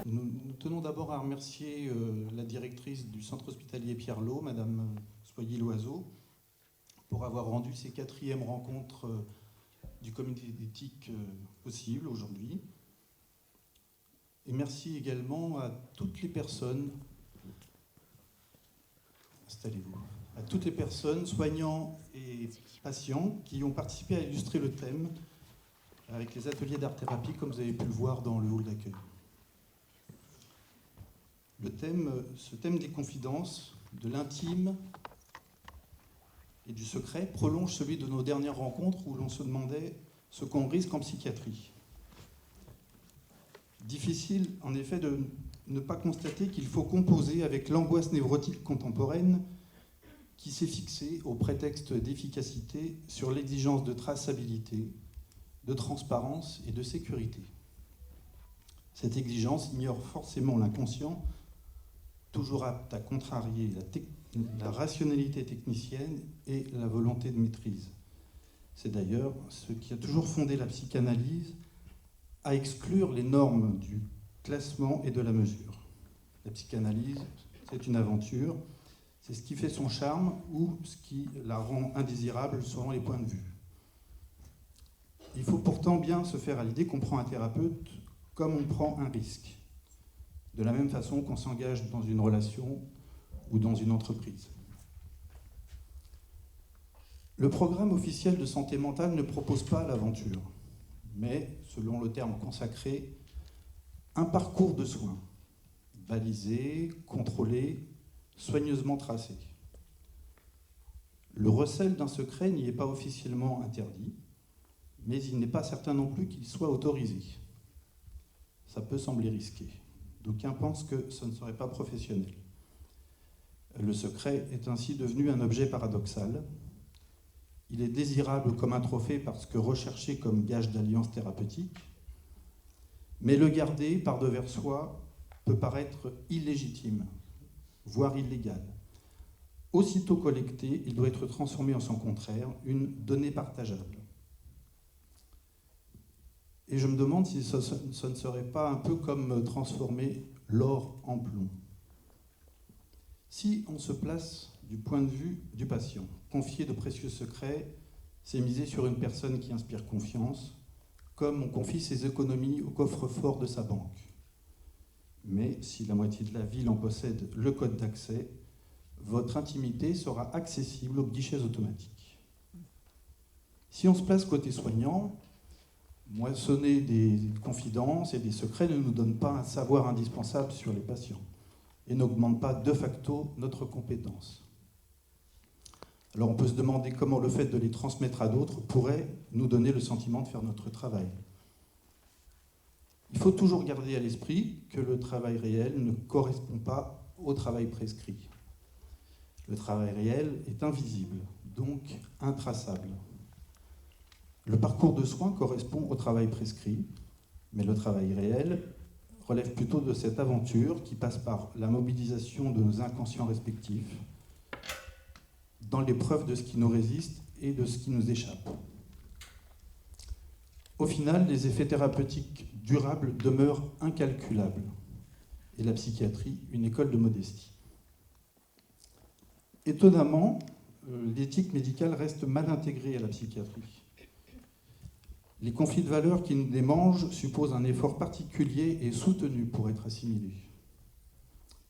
Nous tenons d'abord à remercier la directrice du centre hospitalier Pierre-Lot, Madame Soyer-Loiseau, pour avoir rendu ces 4e rencontres du comité d'éthique possibles aujourd'hui. Et merci également à toutes les personnes, installez-vous, à toutes les personnes, soignants et patients, qui ont participé à illustrer le thème avec les ateliers d'art-thérapie, comme vous avez pu le voir dans le hall d'accueil. Ce thème des confidences, de l'intime et du secret prolonge celui de nos dernières rencontres où l'on se demandait ce qu'on risque en psychiatrie. Difficile en effet de ne pas constater qu'il faut composer avec l'angoisse névrotique contemporaine qui s'est fixée au prétexte d'efficacité sur l'exigence de traçabilité, de transparence et de sécurité. Cette exigence ignore forcément l'inconscient, toujours apte à contrarier la rationalité technicienne et la volonté de maîtrise. C'est d'ailleurs ce qui a toujours fondé la psychanalyse à exclure les normes du classement et de la mesure. La psychanalyse, c'est une aventure, c'est ce qui fait son charme ou ce qui la rend indésirable selon les points de vue. Il faut pourtant bien se faire à l'idée qu'on prend un thérapeute comme on prend un risque, de la même façon qu'on s'engage dans une relation ou dans une entreprise. Le programme officiel de santé mentale ne propose pas l'aventure, mais, selon le terme consacré, un parcours de soins, balisé, contrôlé, soigneusement tracé. Le recel d'un secret n'y est pas officiellement interdit, mais il n'est pas certain non plus qu'il soit autorisé. Ça peut sembler risqué. D'aucuns pensent que ce ne serait pas professionnel. Le secret est ainsi devenu un objet paradoxal. Il est désirable comme un trophée parce que recherché comme gage d'alliance thérapeutique, mais le garder par devers soi peut paraître illégitime, voire illégal. Aussitôt collecté, il doit être transformé en son contraire, une donnée partageable. Et je me demande si ce ne serait pas un peu comme transformer l'or en plomb. Si on se place du point de vue du patient, confier de précieux secrets, c'est miser sur une personne qui inspire confiance, comme on confie ses économies au coffre-fort de sa banque. Mais si la moitié de la ville en possède le code d'accès, votre intimité sera accessible aux guichets automatiques. Si on se place côté soignant, moissonner des confidences et des secrets ne nous donne pas un savoir indispensable sur les patients et n'augmente pas de facto notre compétence. Alors on peut se demander comment le fait de les transmettre à d'autres pourrait nous donner le sentiment de faire notre travail. Il faut toujours garder à l'esprit que le travail réel ne correspond pas au travail prescrit. Le travail réel est invisible, donc intraçable. Le parcours de soins correspond au travail prescrit, mais le travail réel relève plutôt de cette aventure qui passe par la mobilisation de nos inconscients respectifs, dans l'épreuve de ce qui nous résiste et de ce qui nous échappe. Au final, les effets thérapeutiques durables demeurent incalculables, et la psychiatrie, une école de modestie. Étonnamment, l'éthique médicale reste mal intégrée à la psychiatrie. Les conflits de valeurs qui nous démangent supposent un effort particulier et soutenu pour être assimilés.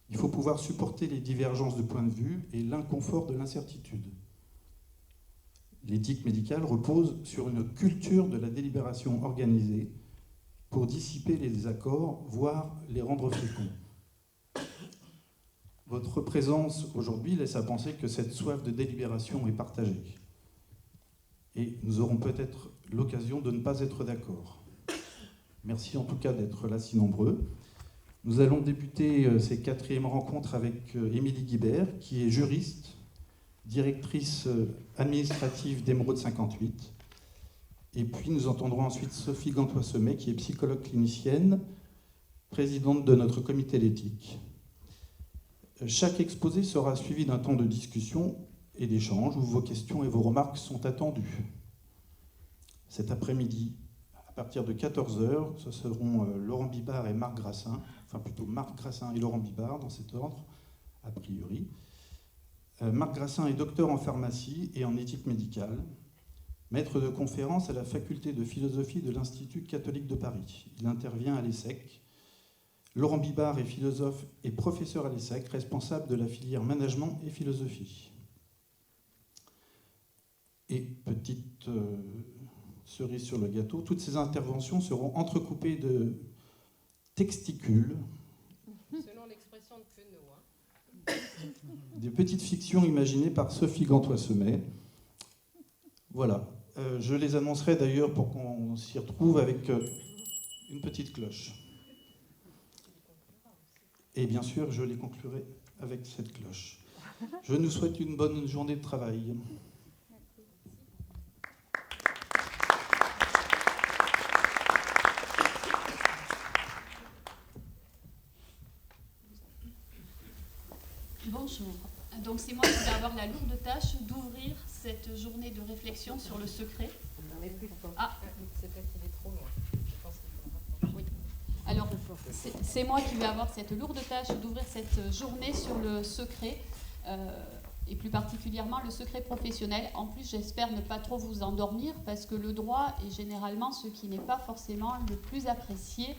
Il faut pouvoir supporter les divergences de point de vue et l'inconfort de l'incertitude. L'éthique médicale repose sur une culture de la délibération organisée pour dissiper les désaccords, voire les rendre féconds. Votre présence aujourd'hui laisse à penser que cette soif de délibération est partagée. Et nous aurons peut-être l'occasion de ne pas être d'accord. Merci en tout cas d'être là si nombreux. Nous allons débuter ces 4e rencontres avec Émilie Guibert, qui est juriste, directrice administrative d'Émeraude 58. Et puis nous entendrons ensuite Sophie Gantois-Semet, qui est psychologue clinicienne, présidente de notre comité d'éthique. Chaque exposé sera suivi d'un temps de discussion et d'échange où vos questions et vos remarques sont attendues. Cet après-midi, partir de 14 heures. Ce seront Laurent Bibard et Marc Grassin, enfin plutôt Marc Grassin et Laurent Bibard dans cet ordre, a priori. Marc Grassin est docteur en pharmacie et en éthique médicale, maître de conférence à la faculté de philosophie de l'Institut catholique de Paris. Il intervient à l'ESSEC. Laurent Bibard est philosophe et professeur à l'ESSEC, responsable de la filière management et philosophie. Et petite cerise sur le gâteau, toutes ces interventions seront entrecoupées de texticules, selon l'expression de Queneau, des petites fictions imaginées par Sophie Gantois-Semet. Voilà. Je les annoncerai d'ailleurs pour qu'on s'y retrouve avec une petite cloche. Et bien sûr, je les conclurai avec cette cloche. Je nous souhaite une bonne journée de travail. Bonjour. Donc c'est moi qui vais avoir la lourde tâche d'ouvrir cette journée de réflexion sur le secret. Ah, c'est peut-être qu'il est trop loin. Je pense qu'il faut oui. Alors, c'est moi qui vais avoir cette lourde tâche d'ouvrir cette journée sur le secret, et plus particulièrement le secret professionnel. En plus, j'espère ne pas trop vous endormir, parce que le droit est généralement ce qui n'est pas forcément le plus apprécié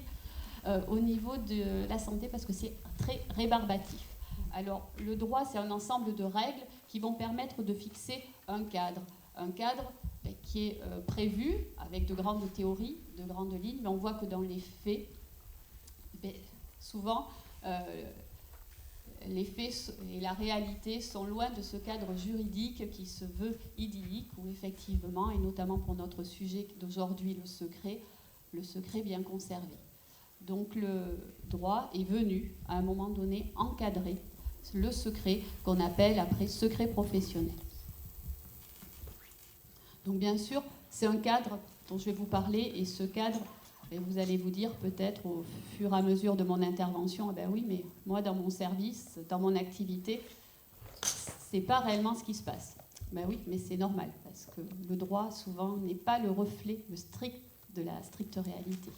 au niveau de la santé, parce que c'est très rébarbatif. Alors, le droit, c'est un ensemble de règles qui vont permettre de fixer un cadre. Un cadre qui est prévu avec de grandes théories, de grandes lignes, mais on voit que dans les faits, souvent, les faits et la réalité sont loin de ce cadre juridique qui se veut idyllique, où effectivement, et notamment pour notre sujet d'aujourd'hui, le secret bien conservé. Donc le droit est venu, à un moment donné, encadrer le secret qu'on appelle après secret professionnel. Donc bien sûr, c'est un cadre dont je vais vous parler, et ce cadre, vous allez vous dire peut-être au fur et à mesure de mon intervention, ben oui, mais moi dans mon service, dans mon activité, c'est pas réellement ce qui se passe. Ben oui, mais c'est normal, parce que le droit souvent n'est pas le reflet de la stricte réalité.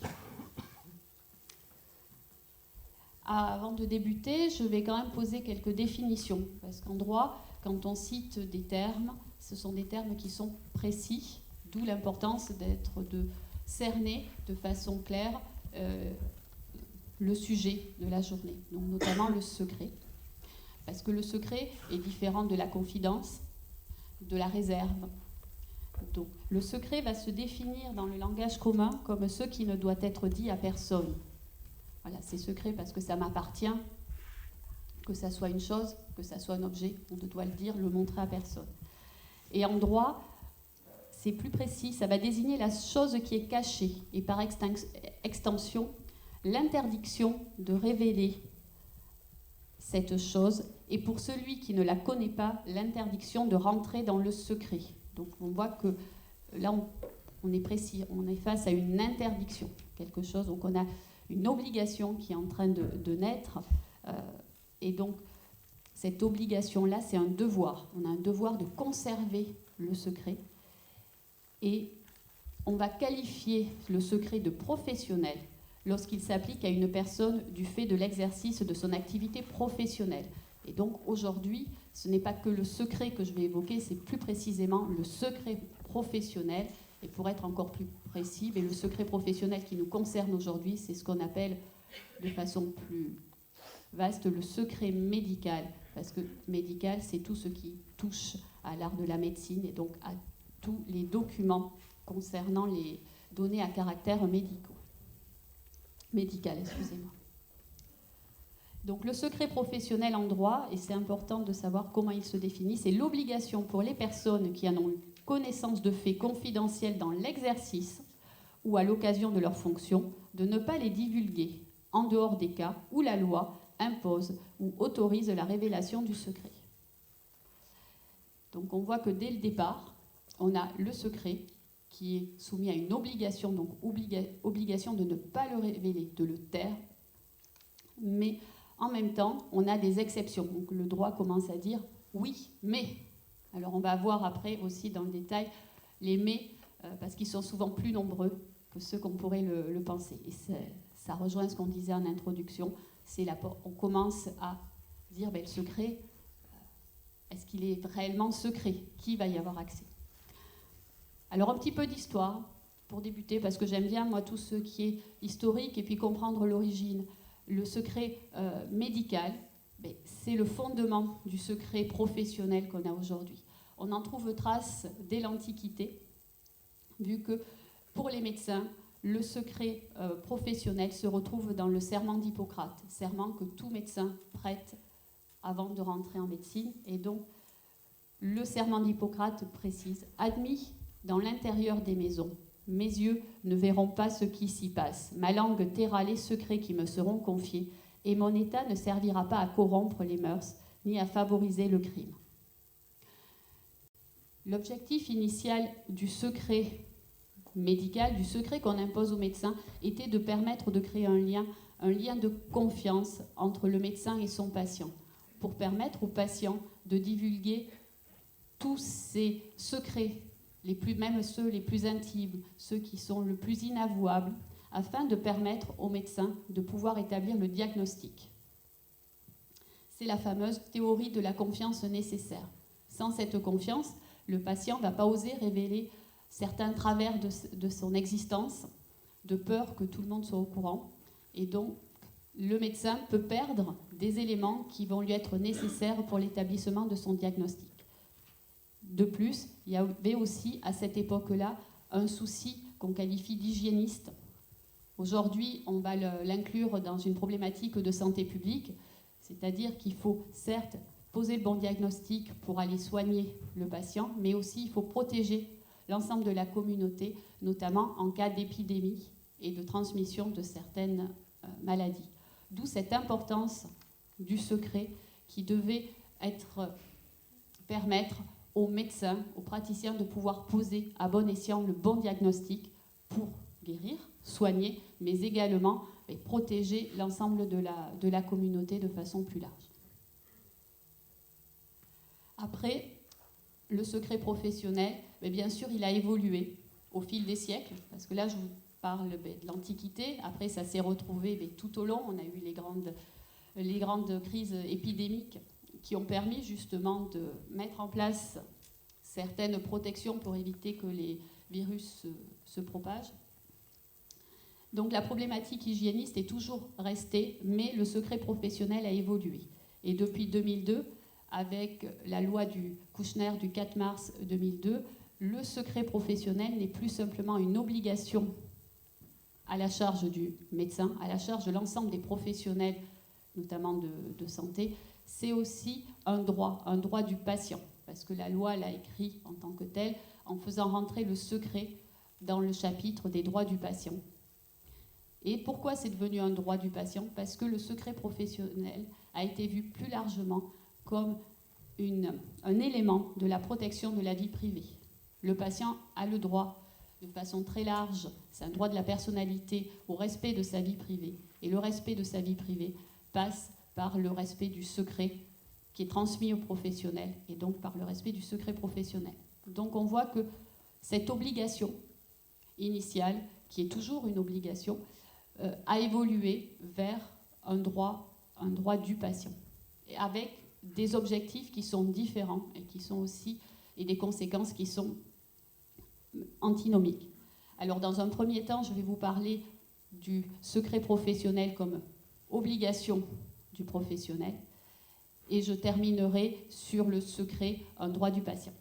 Avant de débuter, je vais quand même poser quelques définitions, parce qu'en droit, quand on cite des termes, ce sont des termes qui sont précis, d'où l'importance de cerner de façon claire le sujet de la journée, donc notamment le secret. Parce que le secret est différent de la confidence, de la réserve. Donc, le secret va se définir dans le langage commun comme ce qui ne doit être dit à personne. Voilà, c'est secret parce que ça m'appartient, que ça soit une chose, que ça soit un objet, on ne doit le dire, le montrer à personne. Et en droit, c'est plus précis, ça va désigner la chose qui est cachée et par extension, l'interdiction de révéler cette chose, et pour celui qui ne la connaît pas, l'interdiction de rentrer dans le secret. Donc on voit que là, on est précis, on est face à une interdiction, quelque chose, donc on a une obligation qui est en train de naître, et donc cette obligation-là, c'est un devoir. On a un devoir de conserver le secret, et on va qualifier le secret de professionnel lorsqu'il s'applique à une personne du fait de l'exercice de son activité professionnelle. Et donc aujourd'hui, ce n'est pas que le secret que je vais évoquer, c'est plus précisément le secret professionnel. Et pour être encore plus précis, mais le secret professionnel qui nous concerne aujourd'hui, c'est ce qu'on appelle de façon plus vaste le secret médical. Parce que médical, c'est tout ce qui touche à l'art de la médecine et donc à tous les documents concernant les données à caractère médical, excusez-moi. Donc le secret professionnel en droit, et c'est important de savoir comment il se définit, c'est l'obligation pour les personnes qui en ont connaissance de faits confidentiels dans l'exercice ou à l'occasion de leurs fonctions, de ne pas les divulguer en dehors des cas où la loi impose ou autorise la révélation du secret. Donc on voit que dès le départ, on a le secret qui est soumis à une obligation, donc obligation de ne pas le révéler, de le taire, mais en même temps, on a des exceptions. Donc le droit commence à dire oui, mais. Alors on va voir après aussi dans le détail les mais, parce qu'ils sont souvent plus nombreux que ce qu'on pourrait le penser. Et ça rejoint ce qu'on disait en introduction, on commence à dire, le secret, est-ce qu'il est réellement secret? Qui va y avoir accès? Alors un petit peu d'histoire, pour débuter, parce que j'aime bien, moi, tout ce qui est historique, et puis comprendre l'origine. Le secret médical, c'est le fondement du secret professionnel qu'on a aujourd'hui. On en trouve trace dès l'Antiquité, vu que pour les médecins, le secret professionnel se retrouve dans le serment d'Hippocrate, serment que tout médecin prête avant de rentrer en médecine. Et donc, le serment d'Hippocrate précise « Admis dans l'intérieur des maisons, mes yeux ne verront pas ce qui s'y passe. Ma langue taira les secrets qui me seront confiés, et mon état ne servira pas à corrompre les mœurs, ni à favoriser le crime. » L'objectif initial du secret médical, du secret qu'on impose aux médecins, était de permettre de créer un lien de confiance entre le médecin et son patient, pour permettre au patient de divulguer tous ses secrets, même ceux les plus intimes, ceux qui sont le plus inavouables, afin de permettre au médecin de pouvoir établir le diagnostic. C'est la fameuse théorie de la confiance nécessaire. Sans cette confiance, le patient ne va pas oser révéler certains travers de son existence, de peur que tout le monde soit au courant. Et donc, le médecin peut perdre des éléments qui vont lui être nécessaires pour l'établissement de son diagnostic. De plus, il y avait aussi à cette époque-là un souci qu'on qualifie d'hygiéniste. Aujourd'hui, on va l'inclure dans une problématique de santé publique, c'est-à-dire qu'il faut certes poser le bon diagnostic pour aller soigner le patient, mais aussi il faut protéger l'ensemble de la communauté, notamment en cas d'épidémie et de transmission de certaines maladies. D'où cette importance du secret qui devait permettre aux médecins, aux praticiens de pouvoir poser à bon escient le bon diagnostic pour guérir, soigner, mais également protéger l'ensemble de la communauté de façon plus large. Après, le secret professionnel, bien sûr, il a évolué au fil des siècles, parce que là, je vous parle de l'Antiquité. Après, ça s'est retrouvé tout au long. On a eu les grandes crises épidémiques qui ont permis justement de mettre en place certaines protections pour éviter que les virus se propagent. Donc la problématique hygiéniste est toujours restée, mais le secret professionnel a évolué. Et depuis 2002, avec la loi du Kouchner du 4 mars 2002, le secret professionnel n'est plus simplement une obligation à la charge du médecin, à la charge de l'ensemble des professionnels, notamment de santé, c'est aussi un droit du patient, parce que la loi l'a écrit en tant que tel, en faisant rentrer le secret dans le chapitre des droits du patient. Et pourquoi c'est devenu un droit du patient? Parce que le secret professionnel a été vu plus largement comme un élément de la protection de la vie privée. Le patient a le droit, de façon très large, c'est un droit de la personnalité, au respect de sa vie privée. Et le respect de sa vie privée passe par le respect du secret qui est transmis aux professionnels, et donc par le respect du secret professionnel. Donc on voit que cette obligation initiale, qui est toujours une obligation, a évolué vers un droit du patient, et avec des objectifs qui sont différents et qui sont aussi, et des conséquences qui sont antinomiques. Alors dans un premier temps, je vais vous parler du secret professionnel comme obligation du professionnel, et je terminerai sur le secret, un droit du patient.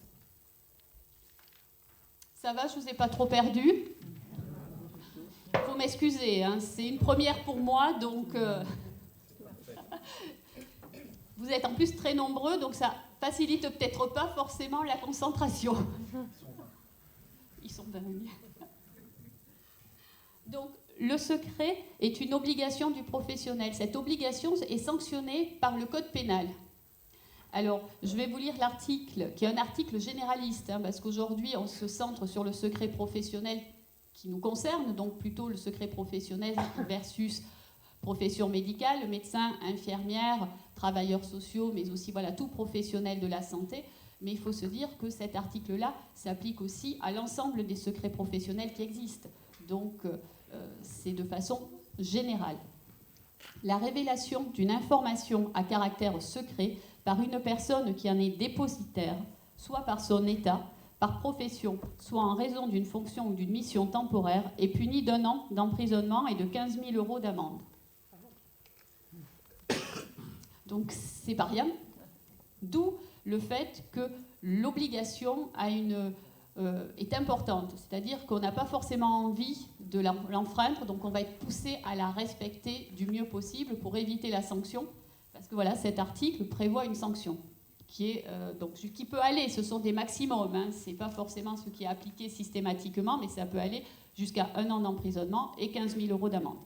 Ça va, je ne vous ai pas trop perdu? Il faut m'excuser, hein, c'est une première pour moi, donc vous êtes en plus très nombreux, donc ça facilite peut-être pas forcément la concentration. Ils sont dingues. Donc, le secret est une obligation du professionnel. Cette obligation est sanctionnée par le Code pénal. Alors, je vais vous lire l'article, qui est un article généraliste, hein, parce qu'aujourd'hui, on se centre sur le secret professionnel qui nous concerne, donc plutôt le secret professionnel versus profession médicale, médecin, infirmière, travailleurs sociaux, mais aussi voilà, tout professionnel de la santé. Mais il faut se dire que cet article-là s'applique aussi à l'ensemble des secrets professionnels qui existent, Donc, c'est de façon générale. La révélation d'une information à caractère secret par une personne qui en est dépositaire, soit par son état, par profession, soit en raison d'une fonction ou d'une mission temporaire, est punie d'1 an d'emprisonnement et de 15 000 € d'amende. Donc, c'est pas rien. D'où le fait que l'obligation est importante. C'est-à-dire qu'on n'a pas forcément envie de l'enfreindre, donc on va être poussé à la respecter du mieux possible pour éviter la sanction. Parce que voilà, cet article prévoit une sanction qui peut aller, ce sont des maximums, hein, c'est pas forcément ce qui est appliqué systématiquement, mais ça peut aller jusqu'à 1 an d'emprisonnement et 15 000 € d'amende.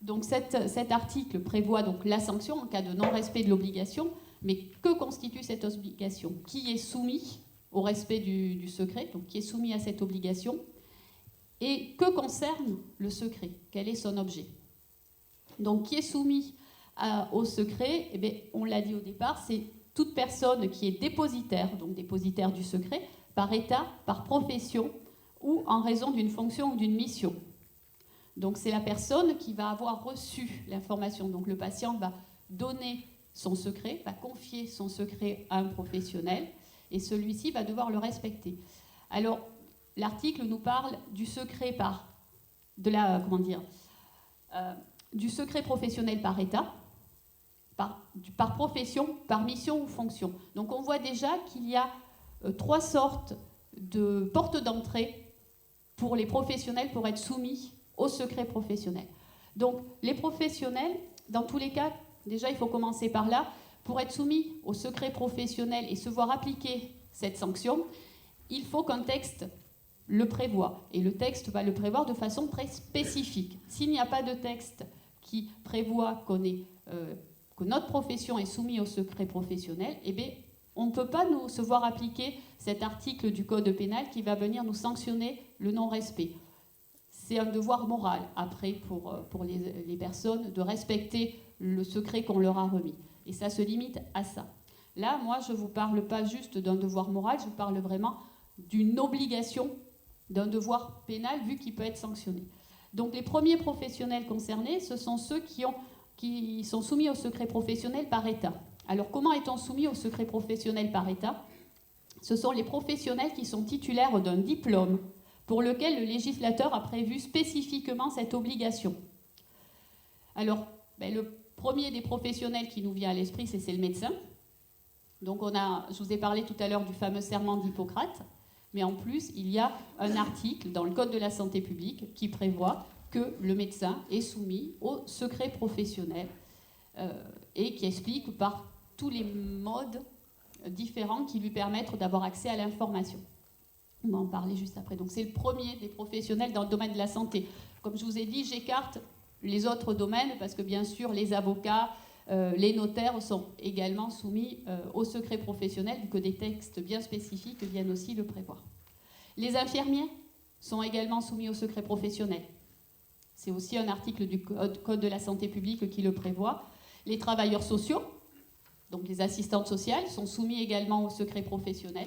Donc cet article prévoit donc la sanction en cas de non-respect de l'obligation, mais que constitue cette obligation? Qui est soumis au respect du secret, donc qui est soumis à cette obligation, et que concerne le secret? Quel est son objet? Donc qui est soumis au secret? Eh bien, on l'a dit au départ, c'est toute personne qui est dépositaire, donc dépositaire du secret, par état, par profession ou en raison d'une fonction ou d'une mission. Donc c'est la personne qui va avoir reçu l'information. Donc le patient va donner son secret, va confier son secret à un professionnel et celui-ci va devoir le respecter. Alors l'article nous parle du secret du secret professionnel par état, par profession, par mission ou fonction. Donc on voit déjà qu'il y a 3 sortes de portes d'entrée pour les professionnels pour être soumis au secret professionnel. Donc les professionnels, dans tous les cas, déjà il faut commencer par là, pour être soumis au secret professionnel et se voir appliquer cette sanction, il faut qu'un texte le prévoie. Et le texte va le prévoir de façon très spécifique. S'il n'y a pas de texte qui prévoit que notre profession est soumise au secret professionnel, eh bien, on ne peut pas se voir appliquer cet article du Code pénal qui va venir nous sanctionner le non-respect. C'est un devoir moral, après, pour les personnes, de respecter le secret qu'on leur a remis. Et ça se limite à ça. Là, moi, je ne vous parle pas juste d'un devoir moral, je vous parle vraiment d'une obligation, d'un devoir pénal, vu qu'il peut être sanctionné. Donc, les premiers professionnels concernés, ce sont ceux qui sont soumis au secret professionnel par État. Alors, comment est-on soumis au secret professionnel par État? Ce sont les professionnels qui sont titulaires d'un diplôme pour lequel le législateur a prévu spécifiquement cette obligation. Alors, le premier des professionnels qui nous vient à l'esprit, c'est le médecin. Donc, je vous ai parlé tout à l'heure du fameux serment d'Hippocrate, mais en plus, il y a un article dans le Code de la santé publique qui prévoit que le médecin est soumis au secret professionnel et qui explique par tous les modes différents qui lui permettent d'avoir accès à l'information. On va en parler juste après. Donc c'est le premier des professionnels dans le domaine de la santé. Comme je vous ai dit, j'écarte les autres domaines parce que bien sûr les avocats, les notaires sont également soumis au secret professionnel, vu que des textes bien spécifiques viennent aussi le prévoir. Les infirmiers sont également soumis au secret professionnel. C'est aussi un article du Code de la santé publique qui le prévoit. Les travailleurs sociaux, donc les assistantes sociales, sont soumis également au secret professionnel.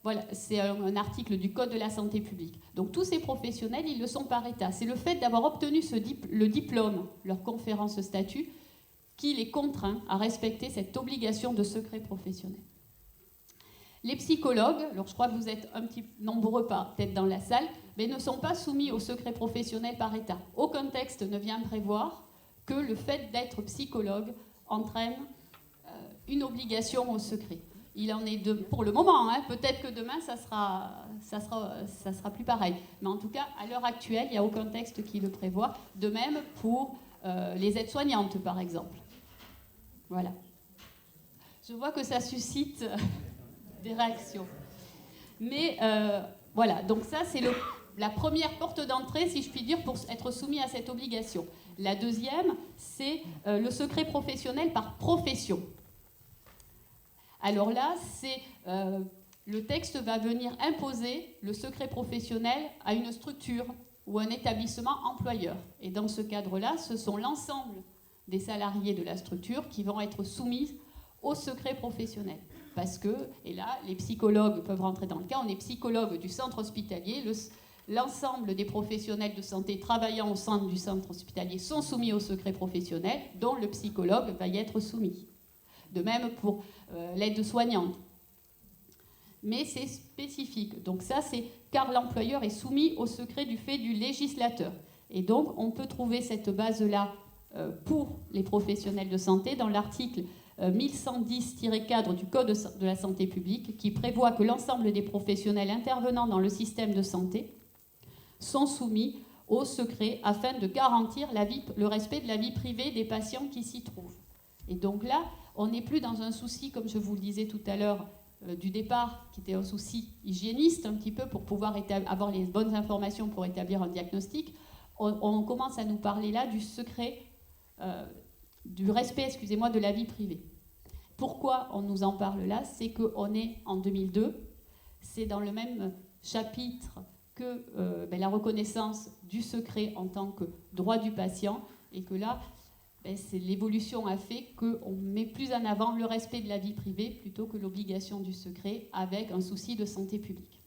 Voilà, c'est un article du Code de la santé publique. Donc tous ces professionnels, ils le sont par État. C'est le fait d'avoir obtenu le diplôme, leur conférant ce statut, qui les contraint à respecter cette obligation de secret professionnel. Les psychologues, alors je crois que vous êtes un petit nombreux peut-être dans la salle, mais ne sont pas soumis au secret professionnel par État. Aucun texte ne vient prévoir que le fait d'être psychologue entraîne une obligation au secret. Il en est pour le moment, hein. Peut-être que demain ça sera plus pareil. Mais en tout cas, à l'heure actuelle, il n'y a aucun texte qui le prévoit. De même pour les aides-soignantes, par exemple. Voilà. Je vois que ça suscite des réactions. Mais voilà, donc ça c'est la première porte d'entrée, si je puis dire, pour être soumis à cette obligation. La deuxième, c'est le secret professionnel par profession. Alors là, le texte va venir imposer le secret professionnel à une structure ou un établissement employeur. Et dans ce cadre-là, ce sont l'ensemble des salariés de la structure qui vont être soumis au secret professionnel. parce que, et là, les psychologues peuvent rentrer dans le cas, on est psychologue du centre hospitalier, l'ensemble des professionnels de santé travaillant au centre du centre hospitalier sont soumis au secret professionnel, dont le psychologue va y être soumis. De même pour l'aide soignante. Mais c'est spécifique. Donc ça, c'est car l'employeur est soumis au secret du fait du législateur. Et donc, on peut trouver cette base-là pour les professionnels de santé dans l'article 1110-4 du Code de la santé publique qui prévoit que l'ensemble des professionnels intervenant dans le système de santé sont soumis au secret afin de garantir le respect de la vie privée des patients qui s'y trouvent. Et donc là, on n'est plus dans un souci, comme je vous le disais tout à l'heure, du départ, qui était un souci hygiéniste, un petit peu, pour pouvoir avoir les bonnes informations pour établir un diagnostic. On commence à nous parler là du secret, du respect, excusez-moi, de la vie privée. Pourquoi on nous en parle là? C'est qu'on est en 2002, c'est dans le même chapitre que la reconnaissance du secret en tant que droit du patient, et que là, l'évolution a fait qu'on met plus en avant le respect de la vie privée plutôt que l'obligation du secret avec un souci de santé publique.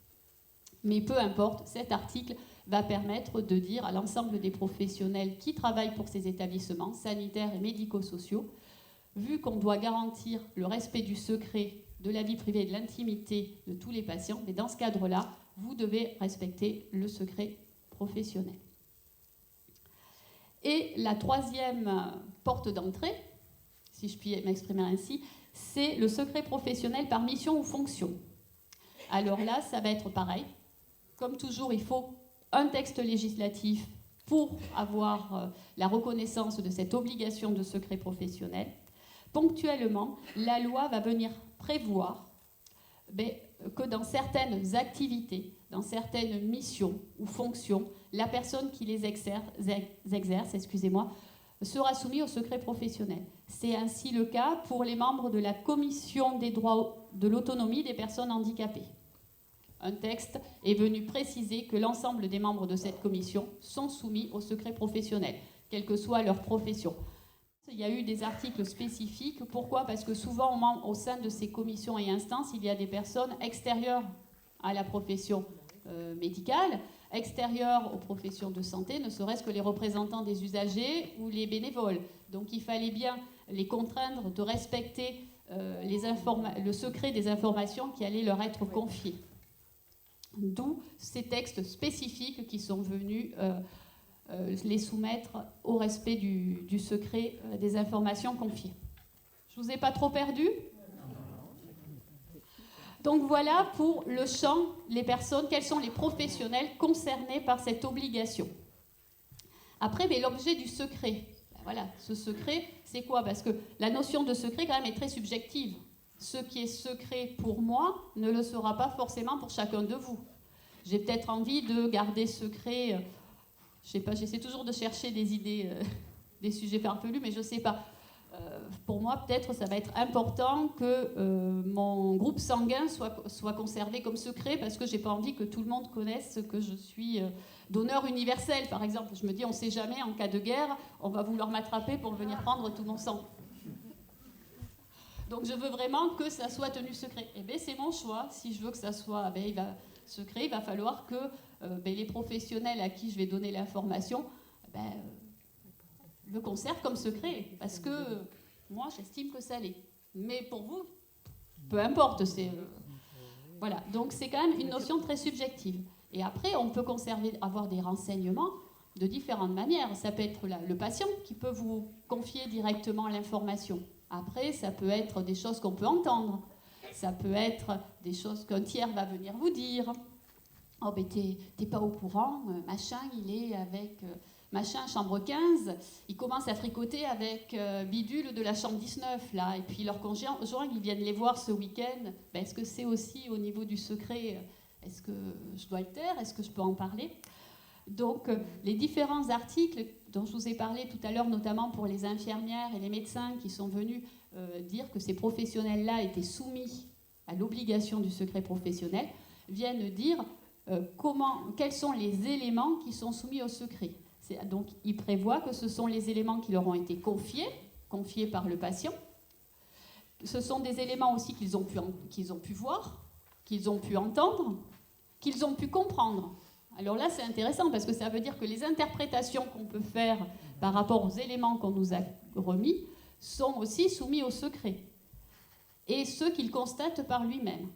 Mais peu importe, cet article va permettre de dire à l'ensemble des professionnels qui travaillent pour ces établissements sanitaires et médico-sociaux, vu qu'on doit garantir le respect du secret, de la vie privée et de l'intimité de tous les patients, mais dans ce cadre-là, vous devez respecter le secret professionnel. Et la troisième porte d'entrée, si je puis m'exprimer ainsi, c'est le secret professionnel par mission ou fonction. Alors là, ça va être pareil. Comme toujours, il faut un texte législatif pour avoir la reconnaissance de cette obligation de secret professionnel. Ponctuellement, la loi va venir prévoir que dans certaines activités, dans certaines missions ou fonctions, la personne qui les exerce, sera soumise au secret professionnel. C'est ainsi le cas pour les membres de la Commission des droits de l'autonomie des personnes handicapées. Un texte est venu préciser que l'ensemble des membres de cette commission sont soumis au secret professionnel, quelle que soit leur profession. Il y a eu des articles spécifiques. Pourquoi? Parce que souvent, au sein de ces commissions et instances, il y a des personnes extérieures à la profession médicale, extérieures aux professions de santé, ne serait-ce que les représentants des usagers ou les bénévoles. Donc il fallait bien les contraindre de respecter le secret des informations qui allaient leur être confiées. D'où ces textes spécifiques qui sont venus les soumettre au respect du secret des informations confiées. Je ne vous ai pas trop perdu ? Donc voilà pour le champ, les personnes, quels sont les professionnels concernés par cette obligation. Après, l'objet du secret. Voilà, ce secret, c'est quoi? Parce que la notion de secret, quand même, est très subjective. Ce qui est secret pour moi ne le sera pas forcément pour chacun de vous. J'ai peut-être envie de garder secret, je sais pas, j'essaie toujours de chercher des idées, des sujets farfelus, mais je sais pas. Pour moi, peut-être, ça va être important que mon groupe sanguin soit conservé comme secret parce que j'ai pas envie que tout le monde connaisse que je suis donneur universel, par exemple. Je me dis, on ne sait jamais, en cas de guerre, on va vouloir m'attraper pour venir prendre tout mon sang. Donc, je veux vraiment que ça soit tenu secret. Eh bien, c'est mon choix. Si je veux que ça soit secret, il va falloir que les professionnels à qui je vais donner l'information le conservent comme secret, parce que moi, j'estime que ça l'est. Mais pour vous, peu importe. Voilà. Donc, c'est quand même une notion très subjective. Et après, on peut avoir des renseignements de différentes manières. Ça peut être le patient qui peut vous confier directement l'information. Après, ça peut être des choses qu'on peut entendre. Ça peut être des choses qu'un tiers va venir vous dire. Oh, ben, t'es pas au courant, machin, il est avec... machin, chambre 15, ils commencent à fricoter avec Bidule de la chambre 19, là, et puis leurs conjoints, ils viennent les voir ce week-end. Est-ce que c'est aussi au niveau du secret? Est-ce que je dois le taire? Est-ce que je peux en parler? Donc, les différents articles dont je vous ai parlé tout à l'heure, notamment pour les infirmières et les médecins qui sont venus dire que ces professionnels-là étaient soumis à l'obligation du secret professionnel, viennent dire quels sont les éléments qui sont soumis au secret. Donc, il prévoit que ce sont les éléments qui leur ont été confiés par le patient, ce sont des éléments aussi qu'ils ont pu voir, qu'ils ont pu entendre, qu'ils ont pu comprendre. Alors là, c'est intéressant parce que ça veut dire que les interprétations qu'on peut faire par rapport aux éléments qu'on nous a remis sont aussi soumis au secret. Et ceux qu'il constate par lui-même.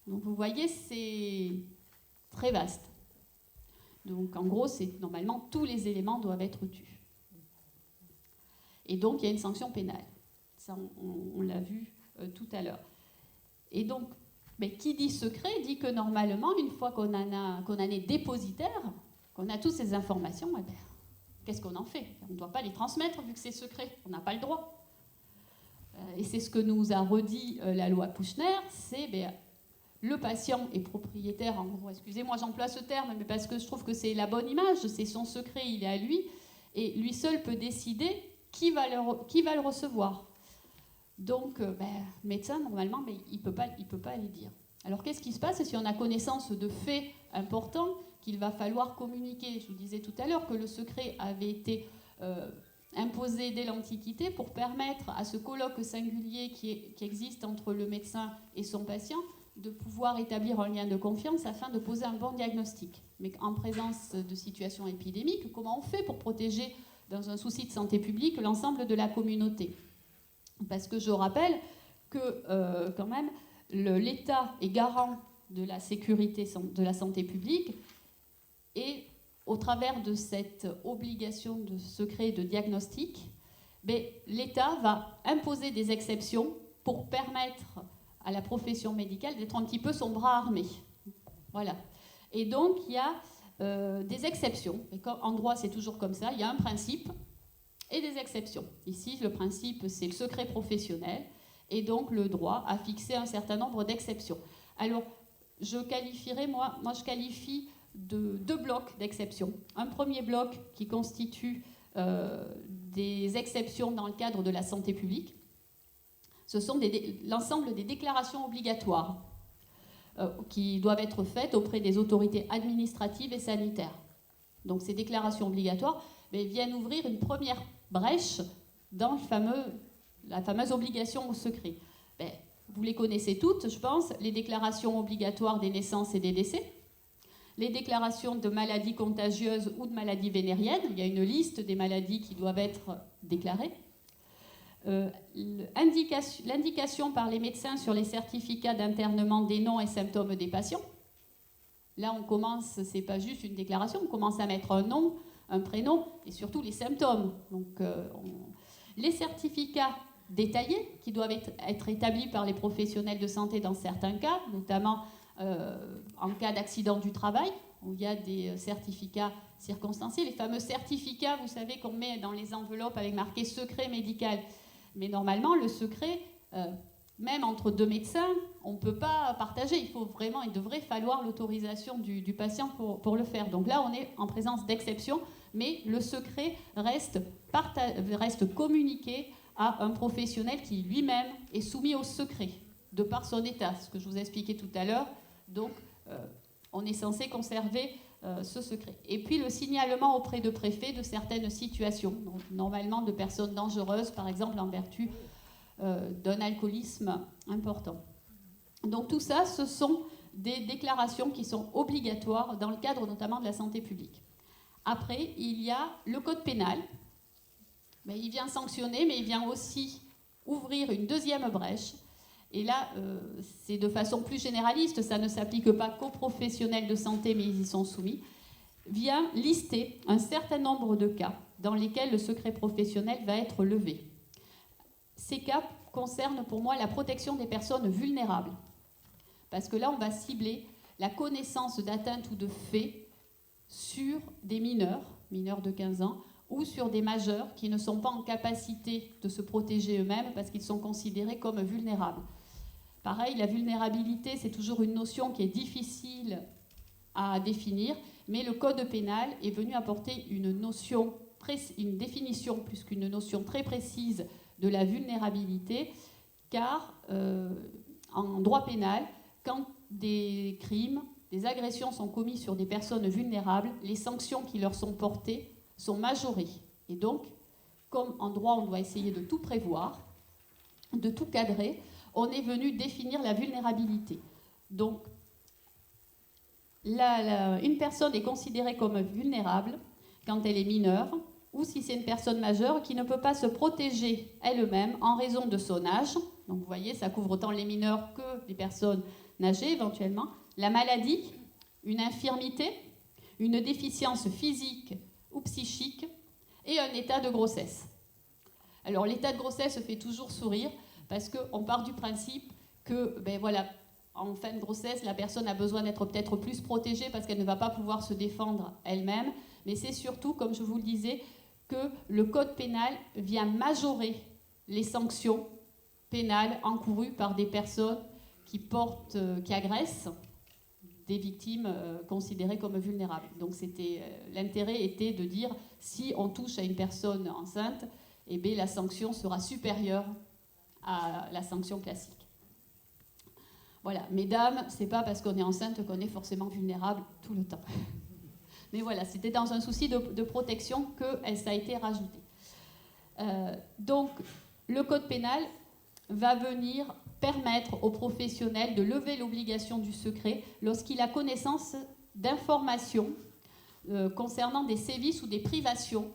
Donc vous voyez, c'est très vaste. Donc en gros, normalement, tous les éléments doivent être tus. Et donc, il y a une sanction pénale. Ça, on l'a vu tout à l'heure. Et donc, mais qui dit secret dit que normalement, une fois qu'on en est dépositaire, qu'on a toutes ces informations, eh bien, qu'est-ce qu'on en fait? On ne doit pas les transmettre vu que c'est secret. On n'a pas le droit. Et c'est ce que nous a redit la loi Kouchner, c'est le patient est propriétaire, en gros, excusez-moi j'emploie ce terme, mais parce que je trouve que c'est la bonne image, c'est son secret, il est à lui, et lui seul peut décider qui va le recevoir. Donc, médecin, normalement, il peut pas les dire. Alors, qu'est-ce qui se passe si on a connaissance de faits importants qu'il va falloir communiquer? Je vous disais tout à l'heure que le secret avait été imposé dès l'Antiquité pour permettre à ce colloque singulier qui existe entre le médecin et son patient de pouvoir établir un lien de confiance afin de poser un bon diagnostic. Mais en présence de situations épidémiques, comment on fait pour protéger, dans un souci de santé publique, l'ensemble de la communauté? Parce que je rappelle que, quand même, l'État est garant de la sécurité de la santé publique et, au travers de cette obligation de secret de diagnostic, l'État va imposer des exceptions pour permettre à la profession médicale d'être un petit peu son bras armé. Voilà. Et donc, il y a des exceptions. Et en droit, c'est toujours comme ça. Il y a un principe et des exceptions. Ici, le principe, c'est le secret professionnel. Et donc, le droit a fixé un certain nombre d'exceptions. Alors, je qualifie de 2 blocs d'exceptions. Un premier bloc qui constitue des exceptions dans le cadre de la santé publique. Ce sont l'ensemble des déclarations obligatoires qui doivent être faites auprès des autorités administratives et sanitaires. Donc ces déclarations obligatoires viennent ouvrir une première brèche dans la fameuse obligation au secret. Vous les connaissez toutes, je pense, les déclarations obligatoires des naissances et des décès, les déclarations de maladies contagieuses ou de maladies vénériennes, il y a une liste des maladies qui doivent être déclarées, l'indication par les médecins sur les certificats d'internement des noms et symptômes des patients. Là, on commence, c'est pas juste une déclaration, on commence à mettre un nom, un prénom et surtout les symptômes. Donc, les certificats détaillés qui doivent être établis par les professionnels de santé dans certains cas, notamment en cas d'accident du travail, où il y a des certificats circonstanciés, les fameux certificats, vous savez, qu'on met dans les enveloppes avec marqué secret médical. Mais normalement, le secret, même entre 2 médecins, on ne peut pas partager. Il devrait falloir l'autorisation du patient pour le faire. Donc là, on est en présence d'exception, mais le secret reste communiqué à un professionnel qui lui-même est soumis au secret, de par son état, ce que je vous ai expliqué tout à l'heure. Donc, on est censé conserver ce secret. Et puis le signalement auprès de préfets de certaines situations, donc, normalement de personnes dangereuses, par exemple en vertu d'un alcoolisme important. Donc tout ça, ce sont des déclarations qui sont obligatoires dans le cadre notamment de la santé publique. Après, il y a le code pénal. Il vient sanctionner, mais il vient aussi ouvrir une deuxième brèche. Et là, c'est de façon plus généraliste, ça ne s'applique pas qu'aux professionnels de santé, mais ils y sont soumis, vient lister un certain nombre de cas dans lesquels le secret professionnel va être levé. Ces cas concernent pour moi la protection des personnes vulnérables. Parce que là, on va cibler la connaissance d'atteintes ou de faits sur des mineurs de 15 ans, ou sur des majeurs qui ne sont pas en capacité de se protéger eux-mêmes parce qu'ils sont considérés comme vulnérables. Pareil, la vulnérabilité, c'est toujours une notion qui est difficile à définir, mais le code pénal est venu apporter une définition plus qu'une notion très précise de la vulnérabilité, car en droit pénal, quand des crimes, des agressions sont commis sur des personnes vulnérables, les sanctions qui leur sont portées sont majorées. Et donc, comme en droit, on doit essayer de tout prévoir, de tout cadrer, on est venu définir la vulnérabilité. Donc, une personne est considérée comme vulnérable quand elle est mineure, ou si c'est une personne majeure qui ne peut pas se protéger elle-même en raison de son âge. Donc vous voyez, ça couvre autant les mineurs que les personnes âgées éventuellement. La maladie, une infirmité, une déficience physique ou psychique et un état de grossesse. Alors l'état de grossesse fait toujours sourire parce qu'on part du principe que, en fin de grossesse, la personne a besoin d'être peut-être plus protégée parce qu'elle ne va pas pouvoir se défendre elle-même. Mais c'est surtout, comme je vous le disais, que le code pénal vient majorer les sanctions pénales encourues par des personnes qui agressent des victimes considérées comme vulnérables. Donc l'intérêt était de dire, si on touche à une personne enceinte, eh bien, la sanction sera supérieure à la sanction classique. Voilà, mesdames, c'est pas parce qu'on est enceinte qu'on est forcément vulnérable tout le temps. Mais voilà, c'était dans un souci de protection que ça a été rajouté. Donc, le code pénal va venir permettre aux professionnels de lever l'obligation du secret lorsqu'il a connaissance d'informations concernant des sévices ou des privations,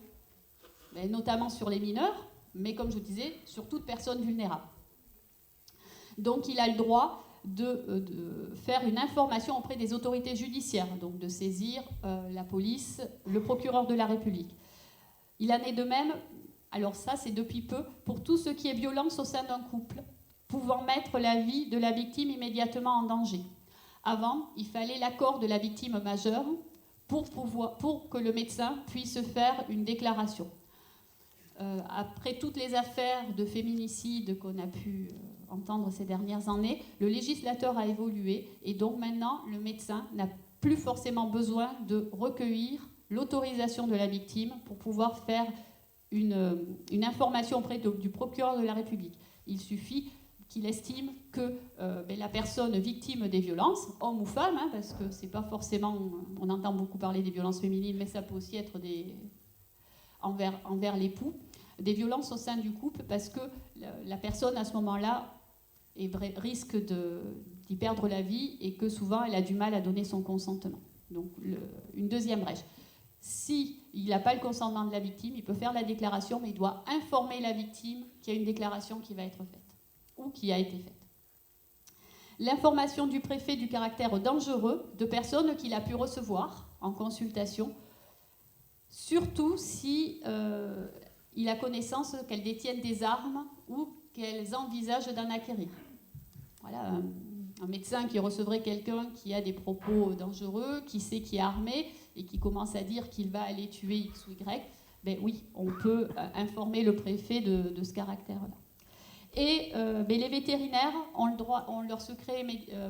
notamment sur les mineurs, mais comme je vous disais, sur toute personne vulnérable. Donc, il a le droit de faire une information auprès des autorités judiciaires, donc de saisir la police, le procureur de la République. Il en est de même, alors ça c'est depuis peu, pour tout ce qui est violence au sein d'un couple, pouvant mettre la vie de la victime immédiatement en danger. Avant, il fallait l'accord de la victime majeure pour que le médecin puisse faire une déclaration. Après toutes les affaires de féminicide qu'on a pu entendre ces dernières années, le législateur a évolué et donc maintenant le médecin n'a plus forcément besoin de recueillir l'autorisation de la victime pour pouvoir faire une information auprès du procureur de la République. Il suffit qu'il estime que la personne victime des violences, homme ou femme, parce que c'est pas forcément, on entend beaucoup parler des violences féminines, mais ça peut aussi être envers l'époux, des violences au sein du couple, parce que la personne à ce moment-là risque d'y perdre la vie et que souvent elle a du mal à donner son consentement. Donc une deuxième brèche. S'il n'a pas le consentement de la victime, il peut faire la déclaration, mais il doit informer la victime qu'il y a une déclaration qui va être faite ou qui a été faite. L'information du préfet du caractère dangereux de personnes qu'il a pu recevoir en consultation, surtout si il a connaissance qu'elles détiennent des armes ou qu'elles envisagent d'en acquérir. Voilà, un médecin qui recevrait quelqu'un qui a des propos dangereux, qui sait qu'il est armé et qui commence à dire qu'il va aller tuer X ou Y, ben oui, on peut informer le préfet de ce caractère-là. Et les vétérinaires ont leur secret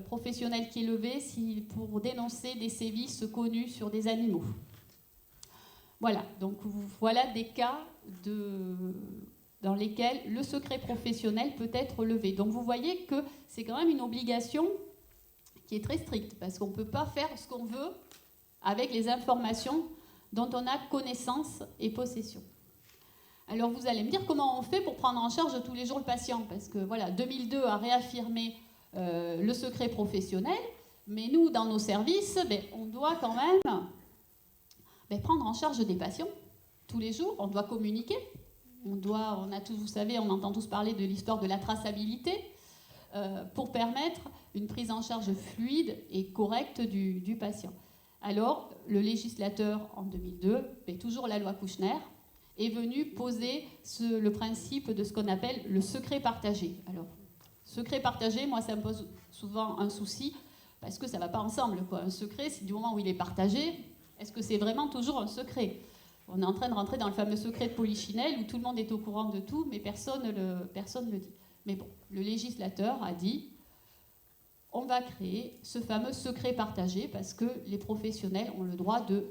professionnel qui est levé pour dénoncer des sévices connus sur des animaux. Voilà, donc voilà des cas dans lesquels le secret professionnel peut être levé. Donc vous voyez que c'est quand même une obligation qui est très stricte, parce qu'on ne peut pas faire ce qu'on veut avec les informations dont on a connaissance et possession. Alors vous allez me dire comment on fait pour prendre en charge tous les jours le patient, parce que voilà, 2002 a réaffirmé le secret professionnel, mais nous, dans nos services, on doit quand même prendre en charge des patients tous les jours, on doit communiquer, vous savez, on entend tous parler de l'histoire de la traçabilité pour permettre une prise en charge fluide et correcte du patient. Alors, le législateur, en 2002, toujours la loi Kouchner, est venu poser le principe de ce qu'on appelle le secret partagé. Alors, secret partagé, moi, ça me pose souvent un souci, parce que ça ne va pas ensemble, quoi. Un secret, c'est du moment où il est partagé, est-ce que c'est vraiment toujours un secret ? On est en train de rentrer dans le fameux secret de Polichinelle, où tout le monde est au courant de tout, mais personne ne le dit. Mais bon, le législateur a dit, on va créer ce fameux secret partagé, parce que les professionnels ont le droit de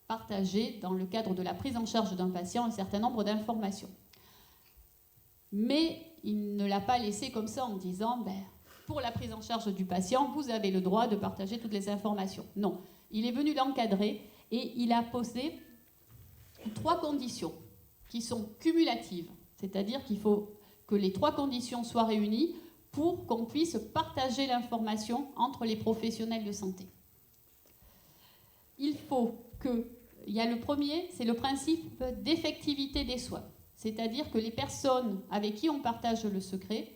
partager, dans le cadre de la prise en charge d'un patient, un certain nombre d'informations. Mais il ne l'a pas laissé comme ça en disant, pour la prise en charge du patient, vous avez le droit de partager toutes les informations. Non, il est venu l'encadrer et il a posé 3 conditions qui sont cumulatives. C'est-à-dire qu'il faut que les 3 conditions soient réunies pour qu'on puisse partager l'information entre les professionnels de santé. Il faut que, il y a le premier, c'est le principe d'effectivité des soins. C'est-à-dire que les personnes avec qui on partage le secret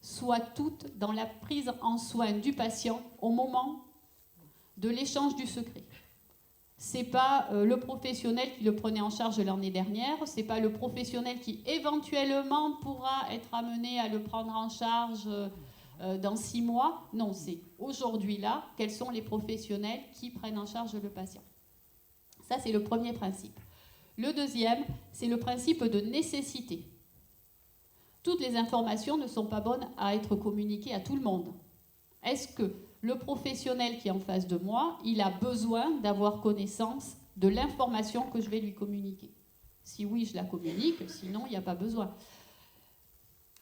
soient toutes dans la prise en soin du patient au moment de l'échange du secret. Ce n'est pas le professionnel qui le prenait en charge l'année dernière, ce n'est pas le professionnel qui éventuellement pourra être amené à le prendre en charge dans 6 mois. Non, c'est aujourd'hui là, quels sont les professionnels qui prennent en charge le patient. Ça, c'est le premier principe. Le deuxième, c'est le principe de nécessité. Toutes les informations ne sont pas bonnes à être communiquées à tout le monde. Est-ce que le professionnel qui est en face de moi, il a besoin d'avoir connaissance de l'information que je vais lui communiquer? Si oui, je la communique, sinon, il n'y a pas besoin.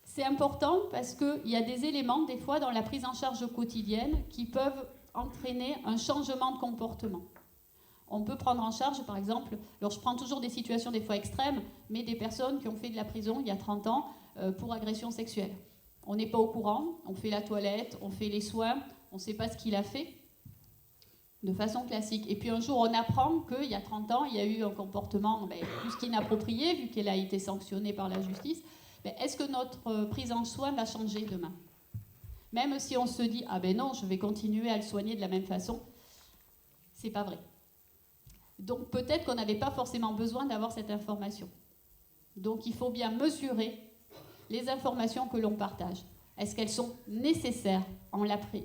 C'est important parce qu'il y a des éléments, des fois, dans la prise en charge quotidienne qui peuvent entraîner un changement de comportement. On peut prendre en charge, par exemple, alors je prends toujours des situations des fois extrêmes, mais des personnes qui ont fait de la prison il y a 30 ans pour agression sexuelle. On n'est pas au courant, on fait la toilette, on fait les soins, on ne sait pas ce qu'il a fait, de façon classique. Et puis un jour, on apprend qu'il y a 30 ans, il y a eu un comportement plus qu'inapproprié, vu qu'elle a été sanctionnée par la justice. Est-ce que notre prise en soin va changer demain? Même si on se dit, ah ben non, je vais continuer à le soigner de la même façon, c'est pas vrai. Donc peut-être qu'on n'avait pas forcément besoin d'avoir cette information. Donc il faut bien mesurer les informations que l'on partage. Est-ce qu'elles sont nécessaires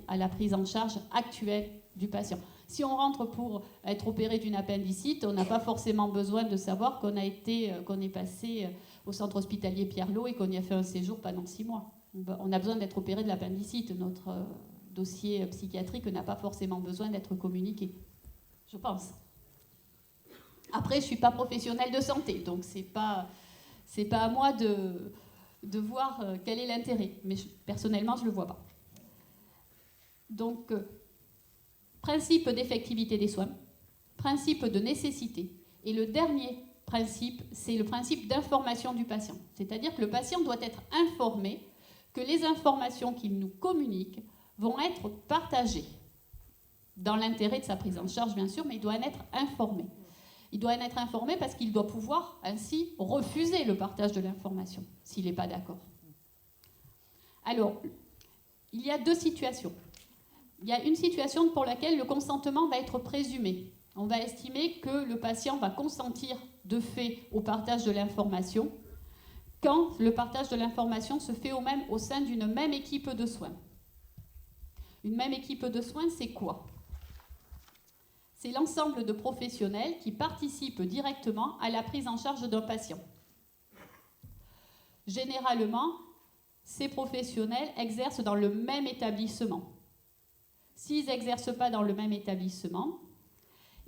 à la prise en charge actuelle du patient? Si on rentre pour être opéré d'une appendicite, on n'a pas forcément besoin de savoir qu'on est passé au centre hospitalier Pierre-Lot et qu'on y a fait un séjour pendant 6 mois. On a besoin d'être opéré de l'appendicite. Notre dossier psychiatrique n'a pas forcément besoin d'être communiqué, je pense. Après, je ne suis pas professionnelle de santé, donc c'est pas à moi de voir quel est l'intérêt. Mais personnellement, je ne le vois pas. Donc, principe d'effectivité des soins, principe de nécessité. Et le dernier principe, c'est le principe d'information du patient. C'est-à-dire que le patient doit être informé que les informations qu'il nous communique vont être partagées. Dans l'intérêt de sa prise en charge, bien sûr, mais il doit en être informé. Il doit en être informé parce qu'il doit pouvoir ainsi refuser le partage de l'information, s'il n'est pas d'accord. Alors, il y a 2 situations. Il y a une situation pour laquelle le consentement va être présumé. On va estimer que le patient va consentir de fait au partage de l'information quand le partage de l'information se fait au sein d'une même équipe de soins. Une même équipe de soins, c'est quoi ? C'est l'ensemble de professionnels qui participent directement à la prise en charge d'un patient. Généralement, ces professionnels exercent dans le même établissement. S'ils n'exercent pas dans le même établissement,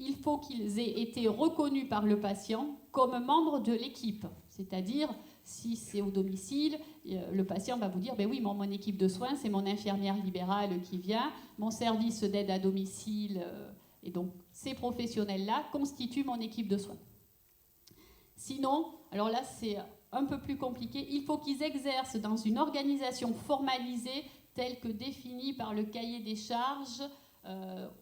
il faut qu'ils aient été reconnus par le patient comme membres de l'équipe. C'est-à-dire, si c'est au domicile, le patient va vous dire, ben oui, mon équipe de soins, c'est mon infirmière libérale qui vient, mon service d'aide à domicile... Et donc, ces professionnels-là constituent mon équipe de soins. Sinon, alors là, c'est un peu plus compliqué, il faut qu'ils exercent dans une organisation formalisée telle que définie par le cahier des charges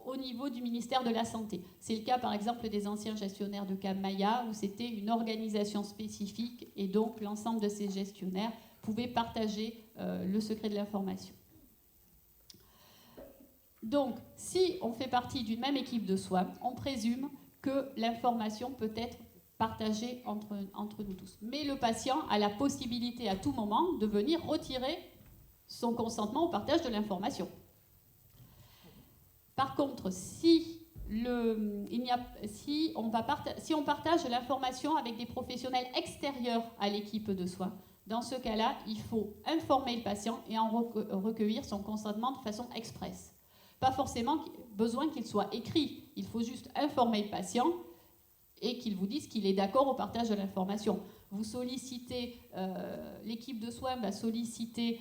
au niveau du ministère de la Santé. C'est le cas, par exemple, des anciens gestionnaires de Cap Maya, où c'était une organisation spécifique, et donc l'ensemble de ces gestionnaires pouvaient partager le secret de l'information. Donc, si on fait partie d'une même équipe de soins, on présume que l'information peut être partagée entre nous tous. Mais le patient a la possibilité à tout moment de venir retirer son consentement au partage de l'information. Par contre, si on partage l'information avec des professionnels extérieurs à l'équipe de soins, dans ce cas-là, il faut informer le patient et en recueillir son consentement de façon expresse. Pas forcément besoin qu'il soit écrit, il faut juste informer le patient et qu'il vous dise qu'il est d'accord au partage de l'information. Vous sollicitez, l'équipe de soins va solliciter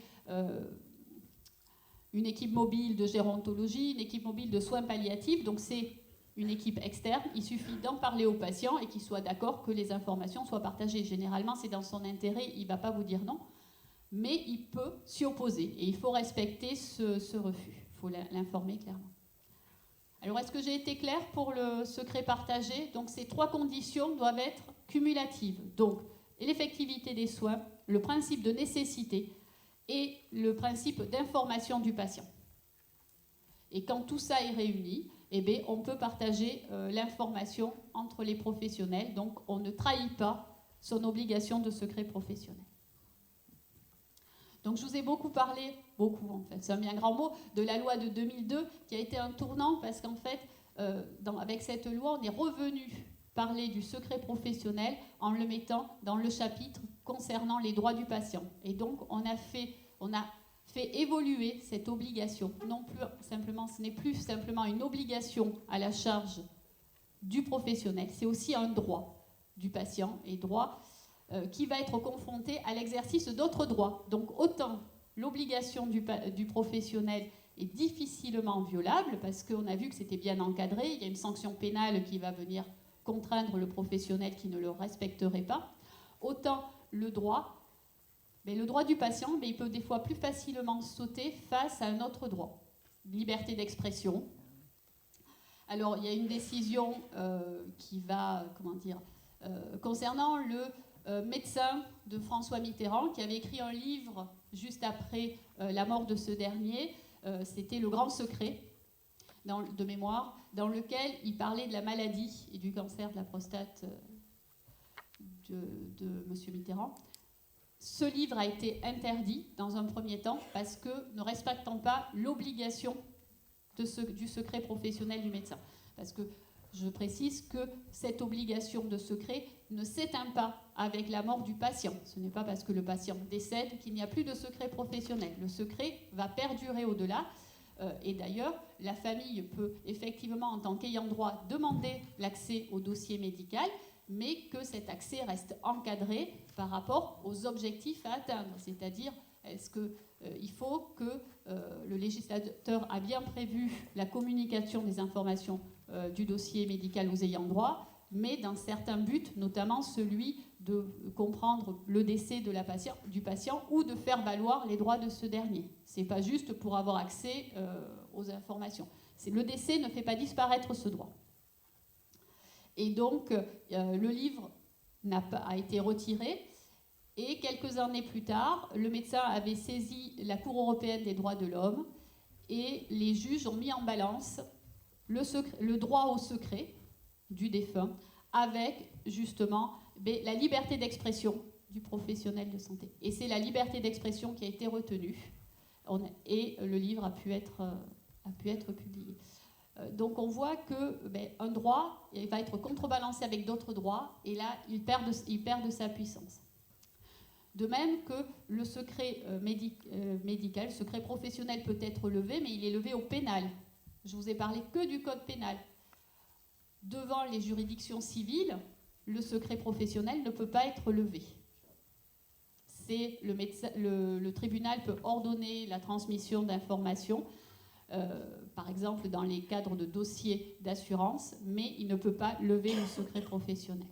une équipe mobile de gérontologie, une équipe mobile de soins palliatifs, donc c'est une équipe externe, il suffit d'en parler au patient et qu'il soit d'accord que les informations soient partagées. Généralement, c'est dans son intérêt, il ne va pas vous dire non. mais il peut s'y opposer et il faut respecter ce refus. Il faut l'informer clairement. Alors, est-ce que j'ai été claire pour le secret partagé? Donc, ces 3 conditions doivent être cumulatives. Donc, l'effectivité des soins, le principe de nécessité et le principe d'information du patient. Et quand tout ça est réuni, eh bien, on peut partager l'information entre les professionnels. Donc, on ne trahit pas son obligation de secret professionnel. Donc, je vous ai beaucoup parlé, beaucoup en fait, c'est un bien grand mot, de la loi de 2002 qui a été un tournant parce qu'en fait, avec cette loi, on est revenu parler du secret professionnel en le mettant dans le chapitre concernant les droits du patient. Et donc, on a fait évoluer cette obligation. Non plus simplement, ce n'est plus simplement une obligation à la charge du professionnel, c'est aussi un droit du patient et droit qui va être confronté à l'exercice d'autres droits. Donc autant l'obligation du professionnel est difficilement violable parce qu'on a vu que c'était bien encadré, il y a une sanction pénale qui va venir contraindre le professionnel qui ne le respecterait pas, autant le droit du patient, mais il peut des fois plus facilement sauter face à un autre droit. Liberté d'expression. Alors, il y a une décision qui va, concernant le médecin de François Mitterrand, qui avait écrit un livre juste après la mort de ce dernier, c'était Le Grand Secret, de mémoire, dans lequel il parlait de la maladie et du cancer de la prostate de M. Mitterrand. Ce livre a été interdit dans un premier temps parce que ne respectant pas l'obligation du secret professionnel du médecin. Parce que je précise que cette obligation de secret ne s'éteint pas avec la mort du patient. Ce n'est pas parce que le patient décède qu'il n'y a plus de secret professionnel. Le secret va perdurer au-delà. Et d'ailleurs, la famille peut effectivement, en tant qu'ayant droit, demander l'accès au dossier médical, mais que cet accès reste encadré par rapport aux objectifs à atteindre. C'est-à-dire, est-ce qu'il faut que le législateur a bien prévu la communication des informations du dossier médical aux ayants droit, mais dans certains buts, notamment celui de comprendre le décès du patient ou de faire valoir les droits de ce dernier. Ce n'est pas juste pour avoir accès aux informations. Le décès ne fait pas disparaître ce droit. Et donc, le livre a été retiré. Et quelques années plus tard, le médecin avait saisi la Cour européenne des droits de l'homme et les juges ont mis en balance le droit au secret du défunt avec justement la liberté d'expression du professionnel de santé. Et c'est la liberté d'expression qui a été retenue et le livre a pu être publié. Donc on voit qu'un droit va être contrebalancé avec d'autres droits et là il perd de sa puissance. De même que le secret médical, le secret professionnel peut être levé, mais il est levé au pénal. Je vous ai parlé que du code pénal. Devant les juridictions civiles, le secret professionnel ne peut pas être levé. Le tribunal peut ordonner la transmission d'informations, par exemple dans les cadres de dossiers d'assurance, mais il ne peut pas lever le secret professionnel.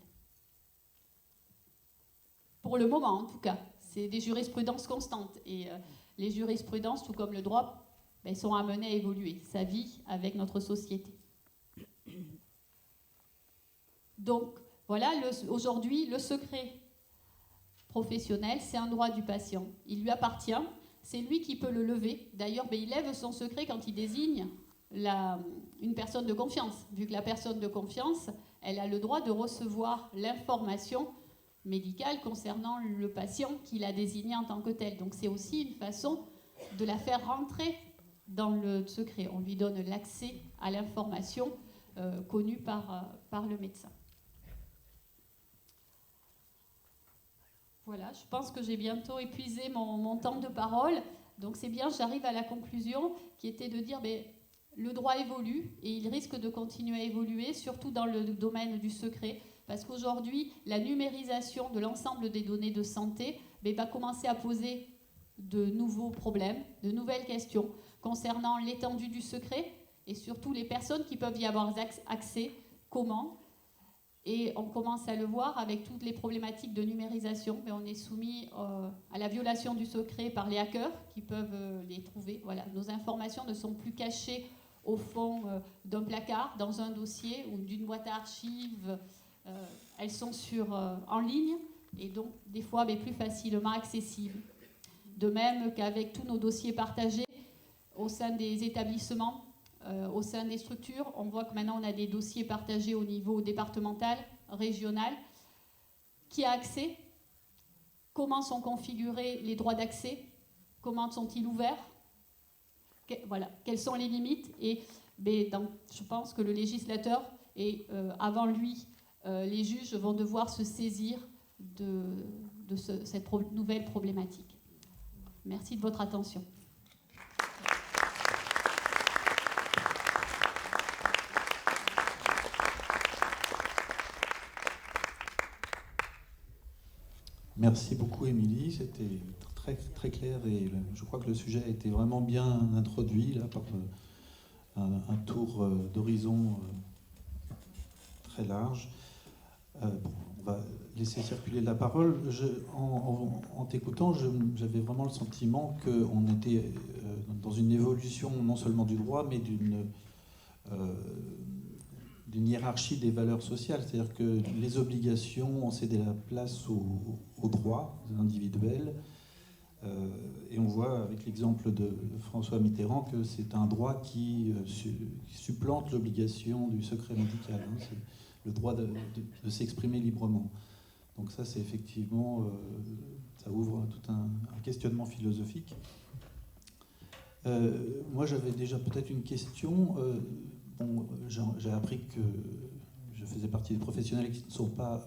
Pour le moment, en tout cas, c'est des jurisprudences constantes. Et les jurisprudences, tout comme le droit, sont amenées à évoluer. Ça vit avec notre société. Donc, voilà, aujourd'hui, le secret professionnel, c'est un droit du patient. Il lui appartient, c'est lui qui peut le lever. D'ailleurs, il lève son secret quand il désigne une personne de confiance. Vu que la personne de confiance, elle a le droit de recevoir l'information médicale concernant le patient qu'il a désigné en tant que tel. Donc c'est aussi une façon de la faire rentrer dans le secret. On lui donne l'accès à l'information connue par le médecin. Voilà, je pense que j'ai bientôt épuisé mon temps de parole. Donc c'est bien, j'arrive à la conclusion qui était de dire le droit évolue et il risque de continuer à évoluer, surtout dans le domaine du secret. Parce qu'aujourd'hui, la numérisation de l'ensemble des données de santé va commencer à poser de nouveaux problèmes, de nouvelles questions concernant l'étendue du secret et surtout les personnes qui peuvent y avoir accès, comment, Et on commence à le voir avec toutes les problématiques de numérisation. Mais on est soumis à la violation du secret par les hackers qui peuvent les trouver. Voilà. Nos informations ne sont plus cachées au fond d'un placard, dans un dossier ou d'une boîte à archives. Elles sont en ligne et donc des fois mais plus facilement accessibles. De même qu'avec tous nos dossiers partagés au sein des établissements, au sein des structures, on voit que maintenant on a des dossiers partagés au niveau départemental, régional. Qui a accès? Comment sont configurés les droits d'accès? Comment sont-ils ouverts? Voilà, quelles sont les limites? Et je pense que le législateur et avant lui, les juges vont devoir se saisir de cette nouvelle problématique. Merci de votre attention. Merci beaucoup, Émilie. C'était très, très clair et je crois que le sujet a été vraiment bien introduit là, par un tour d'horizon très large. On va laisser circuler la parole. En t'écoutant, j'avais vraiment le sentiment qu'on était dans une évolution non seulement du droit, mais d'une hiérarchie des valeurs sociales. C'est-à-dire que les obligations ont cédé la place aux droits individuels. Et on voit avec l'exemple de François Mitterrand que c'est un droit qui supplante l'obligation du secret médical. C'est le droit de s'exprimer librement. Donc ça, c'est effectivement, ça ouvre tout un questionnement philosophique. Moi, j'avais déjà peut-être une question. J'ai appris que je faisais partie des professionnels qui ne sont pas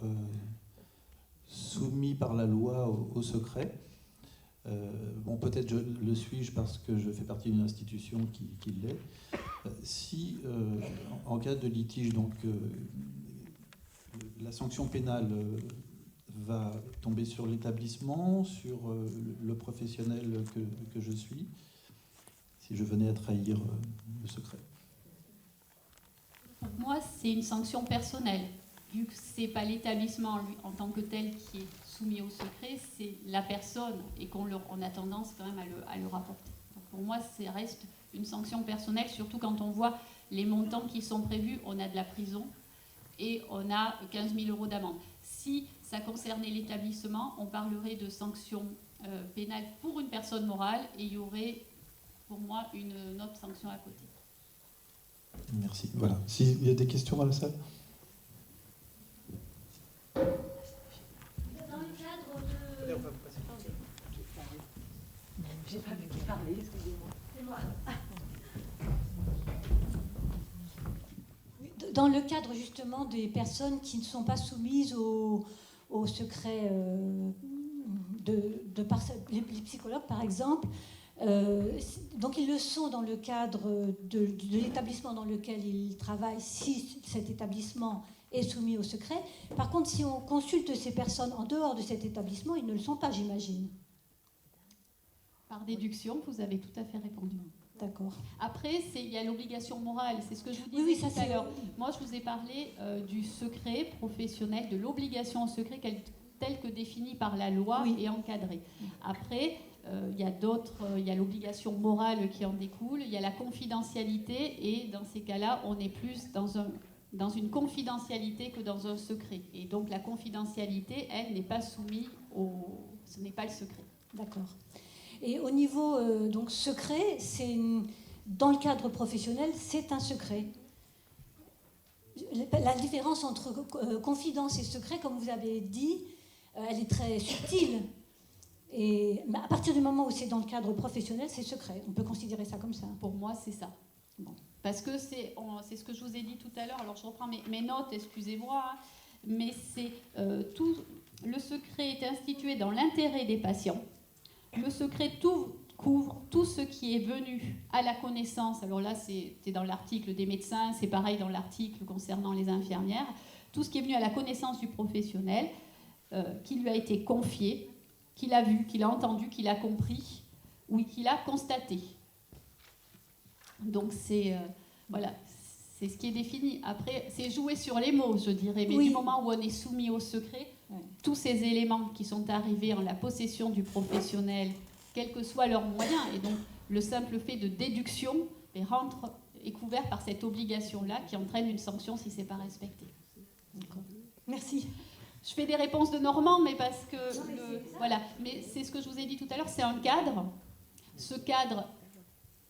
soumis par la loi au secret. Peut-être le suis-je parce que je fais partie d'une institution qui l'est. Si, en cas de litige, donc, la sanction pénale va tomber sur l'établissement, sur le professionnel que je suis, si je venais à trahir le secret. Pour moi, c'est une sanction personnelle. Vu que ce n'est pas l'établissement en tant que tel qui est soumis au secret, c'est la personne et qu'on a tendance quand même à le rapporter. Donc pour moi, ça reste une sanction personnelle, surtout quand on voit les montants qui sont prévus. On a de la prison et on a 15 000 € d'amende. Si ça concernait l'établissement, on parlerait de sanctions pénales pour une personne morale et il y aurait pour moi une autre sanction à côté. Merci. Voilà. S'il y a des questions dans la salle ? Dans le cadre de... J'ai pas vu qui parlait, excusez-moi. C'est moi. Dans le cadre justement des personnes qui ne sont pas soumises au secret les psychologues par exemple, donc ils le sont dans le cadre de l'établissement dans lequel ils travaillent si cet établissement est soumis au secret. Par contre, si on consulte ces personnes en dehors de cet établissement, ils ne le sont pas, j'imagine. Par déduction, vous avez tout à fait répondu. D'accord. Après, il y a l'obligation morale, c'est ce que je vous disais oui, tout à l'heure. Moi, je vous ai parlé du secret professionnel, de l'obligation au secret telle que définie par la loi et encadrée. Après, il y a l'obligation morale qui en découle, il y a la confidentialité, et dans ces cas-là, on est plus dans une confidentialité que dans un secret. Et donc, la confidentialité, elle, n'est pas soumise ce n'est pas le secret. D'accord. Et au niveau donc secret, dans le cadre professionnel, c'est un secret. La différence entre confidence et secret, comme vous avez dit, elle est très subtile. Et à partir du moment où c'est dans le cadre professionnel, c'est secret. On peut considérer ça comme ça. Pour moi, c'est ça. Bon. Parce que c'est ce que je vous ai dit tout à l'heure. Alors, je reprends mes notes, excusez-moi. Mais c'est tout. Le secret est institué dans l'intérêt des patients. Le secret couvre tout ce qui est venu à la connaissance. Alors là, c'est dans l'article des médecins, c'est pareil dans l'article concernant les infirmières. Tout ce qui est venu à la connaissance du professionnel, qui lui a été confié, qu'il a vu, qu'il a entendu, qu'il a compris, ou qu'il a constaté. Donc voilà, C'est ce qui est défini. Après, c'est jouer sur les mots, je dirais. Mais Oui. du moment où on est soumis au secret, Ouais. tous ces éléments qui sont arrivés en la possession du professionnel, quels que soient leurs moyens, et donc le simple fait de déduction est couvert par cette obligation-là qui entraîne une sanction si ce n'est pas respecté. Merci. Je fais des réponses de Normand, mais parce que... voilà. Mais c'est ce que je vous ai dit tout à l'heure, c'est un cadre. Ce cadre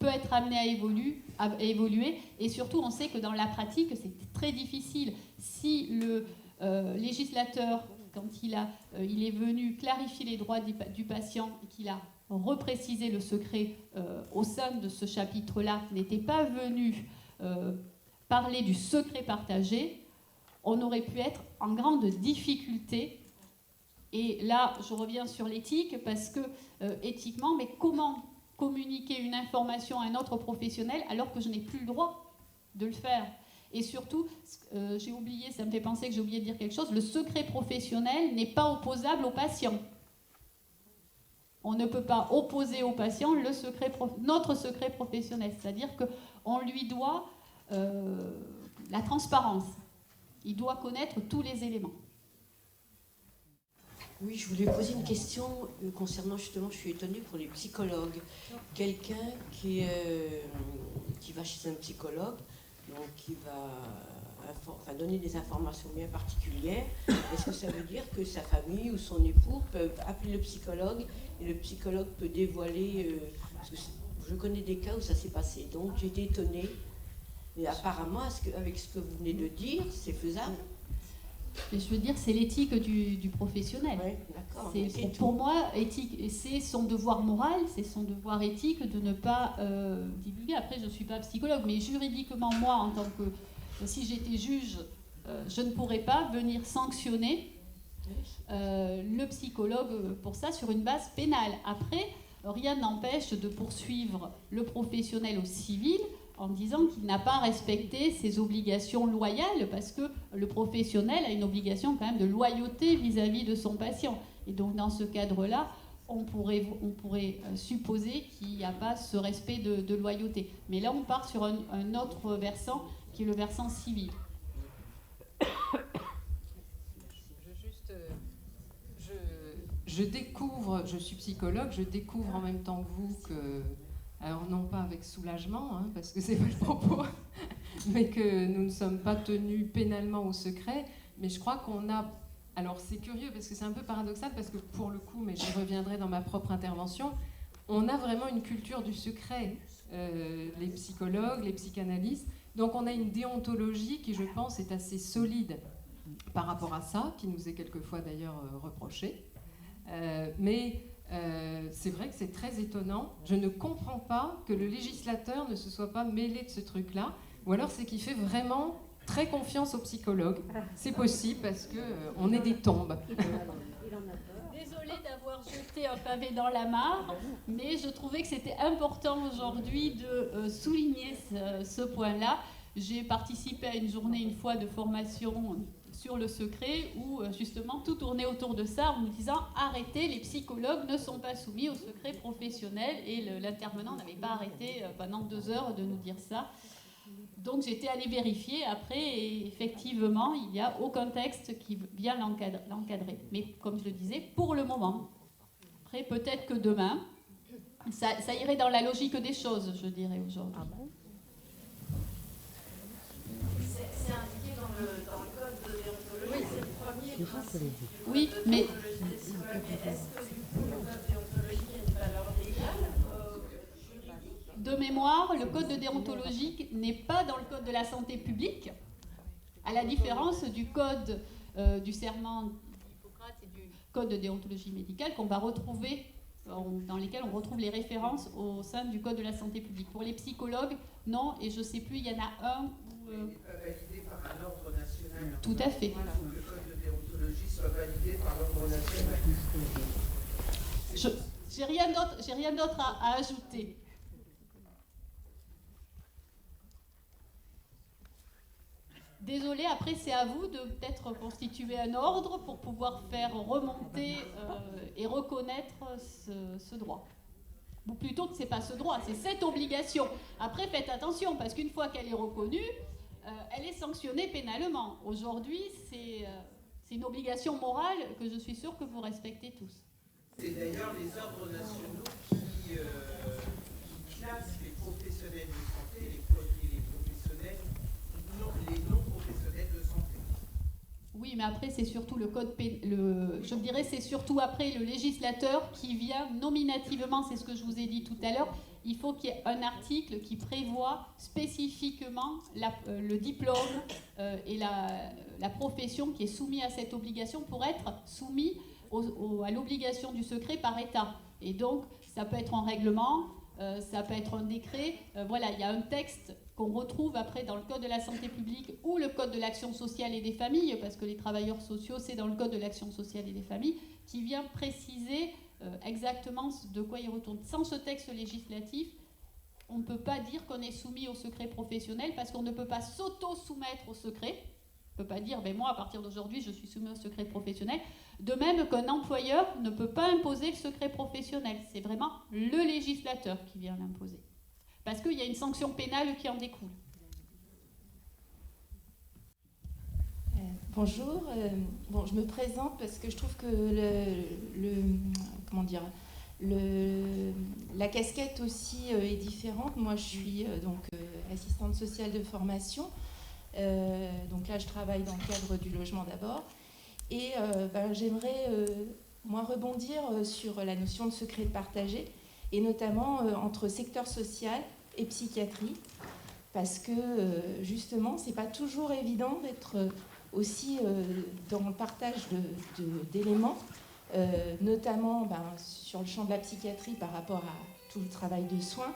peut être amené à évoluer, et surtout on sait que dans la pratique c'est très difficile. Si le législateur, quand il est venu clarifier les droits du patient et qu'il a reprécisé le secret au sein de ce chapitre-là, n'était pas venu parler du secret partagé, on aurait pu être en grande difficulté. Et là je reviens sur l'éthique, parce que éthiquement, mais comment communiquer une information à un autre professionnel alors que je n'ai plus le droit de le faire? Et surtout, j'ai oublié, ça me fait penser que j'ai oublié de dire quelque chose, le secret professionnel n'est pas opposable au patient. On ne peut pas opposer au patient notre secret professionnel, c'est-à-dire qu'on lui doit la transparence. Il doit connaître tous les éléments. Oui, je voulais poser une question concernant justement, je suis étonnée pour les psychologues. Quelqu'un qui va chez un psychologue, donc qui va donner des informations bien particulières, est-ce que ça veut dire que sa famille ou son époux peuvent appeler le psychologue et le psychologue peut dévoiler parce que je connais des cas où ça s'est passé, donc j'ai été étonnée. Et apparemment, avec ce que vous venez de dire, c'est faisable. Mais je veux dire, c'est l'éthique du professionnel. Ouais, d'accord. Pour moi, éthique, c'est son devoir moral, c'est son devoir éthique de ne pas divulguer. Après, je ne suis pas psychologue, mais juridiquement, moi, en tant que... Si j'étais juge, je ne pourrais pas venir sanctionner le psychologue pour ça sur une base pénale. Après, rien n'empêche de poursuivre le professionnel au civil en disant qu'il n'a pas respecté ses obligations loyales, parce que le professionnel a une obligation quand même de loyauté vis-à-vis de son patient. Et donc dans ce cadre-là, on pourrait supposer qu'il n'y a pas ce respect de loyauté. Mais là, on part sur un autre versant, qui est le versant civil. Je découvre, je suis psychologue, je découvre en même temps que vous que... Alors non pas avec soulagement, hein, parce que c'est pas le propos, mais que nous ne sommes pas tenus pénalement au secret, mais je crois qu'on a... Alors c'est curieux, parce que c'est un peu paradoxal, parce que pour le coup, mais j'y reviendrai dans ma propre intervention, on a vraiment une culture du secret, les psychologues, les psychanalystes, donc on a une déontologie qui, je pense, est assez solide par rapport à ça, qui nous est quelquefois d'ailleurs reprochée, mais... c'est vrai que c'est très étonnant. Je ne comprends pas que le législateur ne se soit pas mêlé de ce truc-là, ou alors c'est qu'il fait vraiment très confiance aux psychologues. C'est possible parce qu'on est des tombes. Désolée d'avoir jeté un pavé dans la mare, mais je trouvais que c'était important aujourd'hui de souligner ce point-là. J'ai participé à une journée une fois de formation sur le secret, où justement tout tournait autour de ça en nous disant arrêtez, les psychologues ne sont pas soumis au secret professionnel, et l'intervenant n'avait pas arrêté pendant 2 heures de nous dire ça. Donc j'étais allée vérifier après, et effectivement il n'y a aucun texte qui vient l'encadrer. Mais comme je le disais, pour le moment. Après peut-être que demain, ça irait dans la logique des choses, je dirais aujourd'hui. Ah bon ? C'est indiqué dans le code de déontologie, c'est le premier principe. Oui, mais... Est-ce que du coup le code de déontologie a une valeur légale, juridique ? De mémoire, le code de déontologie n'est pas dans le code de la santé publique, à la différence du code du serment d'Hippocrate et du code de déontologie médicale qu'on va retrouver, dans lesquels on retrouve les références au sein du code de la santé publique. Pour les psychologues, non, et je ne sais plus, il y en a un où... Ils peuvent validé par un ordre national. Tout à fait. Voilà. Le code de déontologie soit validé par l'ordre national. J'ai rien d'autre à ajouter. Désolée, après c'est à vous de peut-être constituer un ordre pour pouvoir faire remonter et reconnaître ce droit. Ou plutôt que c'est pas ce droit, c'est cette obligation. Après faites attention, parce qu'une fois qu'elle est reconnue, elle est sanctionnée pénalement. Aujourd'hui, c'est une obligation morale que je suis sûre que vous respectez tous. C'est d'ailleurs les ordres nationaux qui classent les professionnels de santé et les professionnels, les non-professionnels de santé. Oui, mais après, c'est surtout le code je dirais c'est surtout après le législateur qui vient nominativement, c'est ce que je vous ai dit tout à l'heure, il faut qu'il y ait un article qui prévoit spécifiquement le diplôme et la profession qui est soumise à cette obligation pour être soumis à l'obligation du secret par État. Et donc, ça peut être un règlement, ça peut être un décret. Voilà, il y a un texte qu'on retrouve après dans le Code de la santé publique ou le Code de l'action sociale et des familles, parce que les travailleurs sociaux, c'est dans le Code de l'action sociale et des familles, qui vient préciser exactement de quoi il retourne. Sans ce texte législatif, on ne peut pas dire qu'on est soumis au secret professionnel, parce qu'on ne peut pas s'auto-soumettre au secret. On ne peut pas dire, ben moi, à partir d'aujourd'hui, je suis soumis au secret professionnel. De même qu'un employeur ne peut pas imposer le secret professionnel. C'est vraiment le législateur qui vient l'imposer. Parce qu'il y a une sanction pénale qui en découle. Bonjour. Je me présente parce que je trouve que la casquette aussi est différente. Moi, je suis assistante sociale de formation. Donc là, je travaille dans le cadre du logement d'abord. Et j'aimerais, moi, rebondir sur la notion de secret partagé, et notamment entre secteur social et psychiatrie, parce que justement, c'est pas toujours évident d'être aussi dans le partage d'éléments, notamment sur le champ de la psychiatrie par rapport à tout le travail de soins,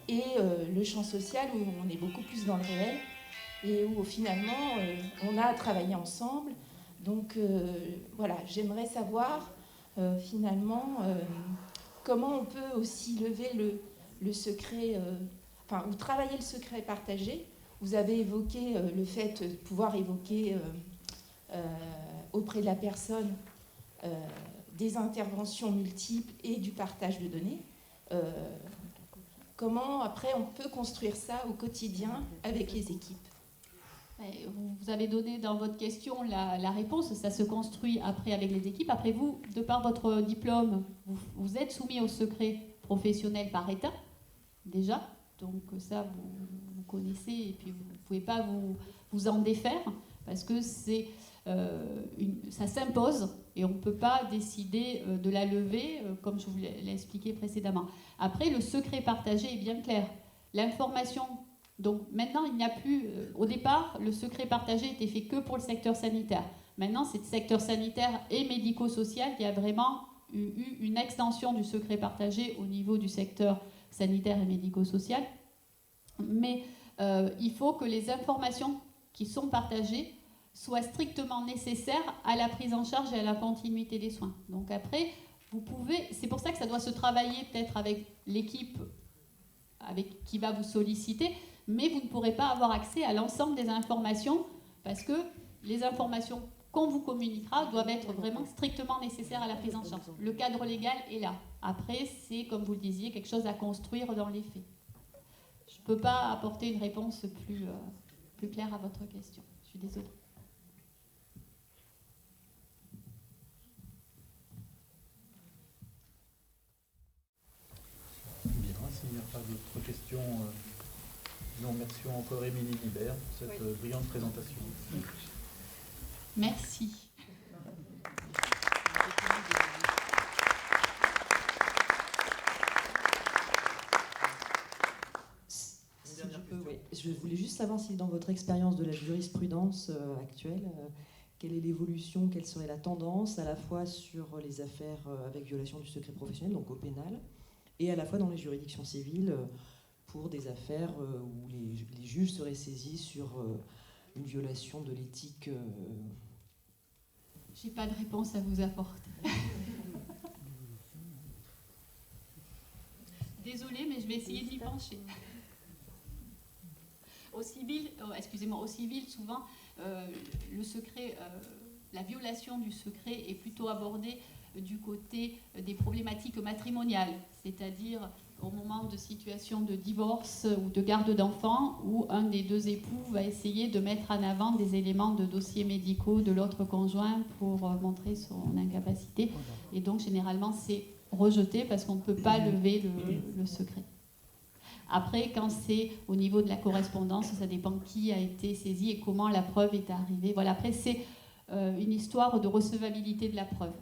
et le champ social où on est beaucoup plus dans le réel, et où finalement on a à travailler ensemble. Donc voilà, j'aimerais savoir finalement comment on peut aussi lever le secret, ou travailler le secret partagé. Vous avez évoqué le fait de pouvoir évoquer auprès de la personne des interventions multiples et du partage de données. Comment après on peut construire ça au quotidien avec les équipes? Vous avez donné dans votre question la réponse, ça se construit après avec les équipes. Après vous, de par votre diplôme, vous êtes soumis au secret professionnel par État, déjà. Donc ça, vous connaissez et puis vous ne pouvez pas vous en défaire parce que ça s'impose et on ne peut pas décider de la lever comme je vous l'ai expliqué précédemment. Après, le secret partagé est bien clair. L'information... Donc maintenant, il n'y a plus... au départ, le secret partagé était fait que pour le secteur sanitaire. Maintenant, c'est le secteur sanitaire et médico-social qui a vraiment eu une extension du secret partagé au niveau du secteur sanitaire et médico-social. Mais il faut que les informations qui sont partagées soient strictement nécessaires à la prise en charge et à la continuité des soins. Donc après, vous pouvez... C'est pour ça que ça doit se travailler peut-être avec l'équipe qui va vous solliciter, mais vous ne pourrez pas avoir accès à l'ensemble des informations parce que les informations qu'on vous communiquera doivent être vraiment strictement nécessaires à la prise en charge. Le cadre légal est là. Après, c'est, comme vous le disiez, quelque chose à construire dans les faits. Je ne peux pas apporter une réponse plus claire à votre question. Je suis désolée. Bien, s'il n'y a pas d'autres questions... Nous remercions encore Émilie Libert pour cette brillante présentation. Merci. Je voulais juste savoir si dans votre expérience de la jurisprudence actuelle, quelle est l'évolution, quelle serait la tendance à la fois sur les affaires avec violation du secret professionnel, donc au pénal, et à la fois dans les juridictions civiles, pour des affaires où les juges seraient saisis sur une violation de l'éthique. J'ai pas de réponse à vous apporter. Désolée, mais je vais essayer de m'y pencher. Au civil, au civil, souvent, le secret, la violation du secret est plutôt abordée du côté des problématiques matrimoniales, c'est-à-dire au moment de situation de divorce ou de garde d'enfants, où un des deux époux va essayer de mettre en avant des éléments de dossiers médicaux de l'autre conjoint pour montrer son incapacité. Et donc, généralement, c'est rejeté parce qu'on ne peut pas lever le secret. Après, quand c'est au niveau de la correspondance, ça dépend qui a été saisi et comment la preuve est arrivée. Voilà. Après, c'est une histoire de recevabilité de la preuve.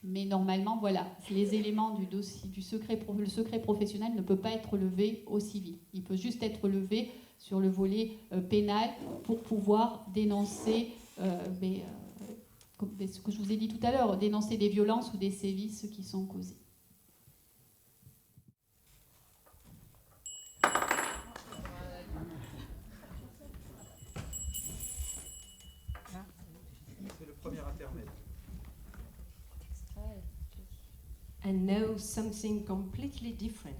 Mais normalement, voilà, les éléments du dossier, le secret professionnel ne peut pas être levé au civil. Il peut juste être levé sur le volet pénal pour pouvoir dénoncer, ce que je vous ai dit tout à l'heure, dénoncer des violences ou des sévices qui sont causés. C'est le premier intermède. And now something completely different.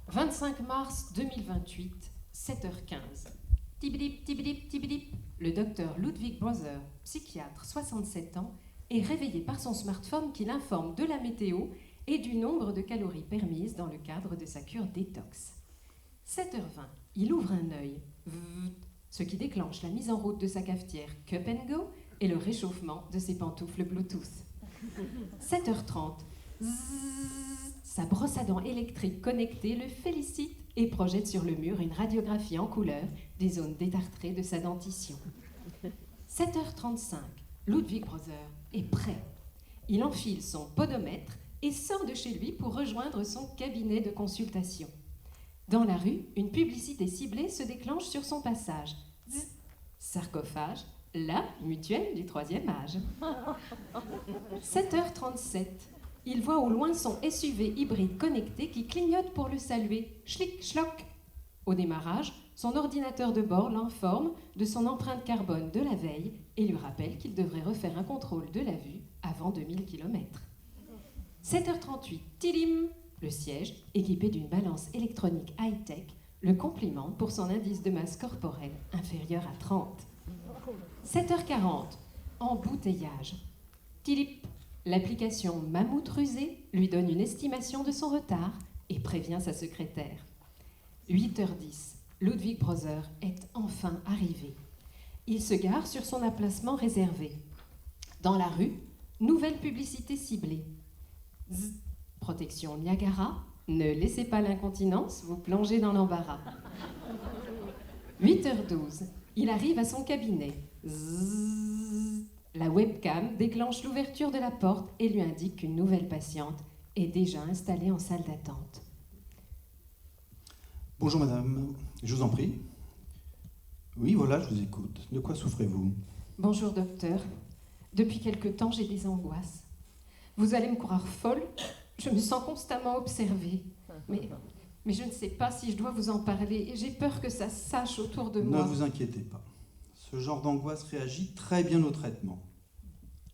25 mars 2028, 7h15. Tibidip, tibidip, tibidip. Le docteur Ludwig Brother, psychiatre, 67 ans, est réveillé par son smartphone qui l'informe de la météo et du nombre de calories permises dans le cadre de sa cure détox. 7h20, il ouvre un œil, ce qui déclenche la mise en route de sa cafetière Cup & Go et le réchauffement de ses pantoufles Bluetooth. 7h30, sa brosse à dents électrique connectée le félicite et projette sur le mur une radiographie en couleur des zones détartrées de sa dentition. 7h35, Ludwig Brother est prêt. Il enfile son podomètre et sort de chez lui pour rejoindre son cabinet de consultation. Dans la rue, une publicité ciblée se déclenche sur son passage. Sarcophage, la mutuelle du 3e âge. 7h37, il voit au loin son SUV hybride connecté qui clignote pour le saluer. Schlick, schlock. Au démarrage, son ordinateur de bord l'informe de son empreinte carbone de la veille et lui rappelle qu'il devrait refaire un contrôle de la vue avant 2000 km. 7h38, tilim. Le siège, équipé d'une balance électronique high-tech, le complimente pour son indice de masse corporelle inférieur à 30. 7h40, embouteillage. Tilip, l'application Mammouth Rusé lui donne une estimation de son retard et prévient sa secrétaire. 8h10, Ludwig Brother est enfin arrivé. Il se gare sur son emplacement réservé. Dans la rue, nouvelle publicité ciblée. Zzz, protection Niagara, ne laissez pas l'incontinence vous plonger dans l'embarras. 8h12, il arrive à son cabinet. Zzz, la webcam déclenche l'ouverture de la porte et lui indique qu'une nouvelle patiente est déjà installée en salle d'attente. Bonjour madame, je vous en prie. Oui, voilà, je vous écoute. De quoi souffrez-vous? Bonjour docteur. Depuis quelque temps, j'ai des angoisses. Vous allez me croire folle, je me sens constamment observée. Mais je ne sais pas si je dois vous en parler et j'ai peur que ça sache autour de moi. Ne vous inquiétez pas. Ce genre d'angoisse réagit très bien au traitement.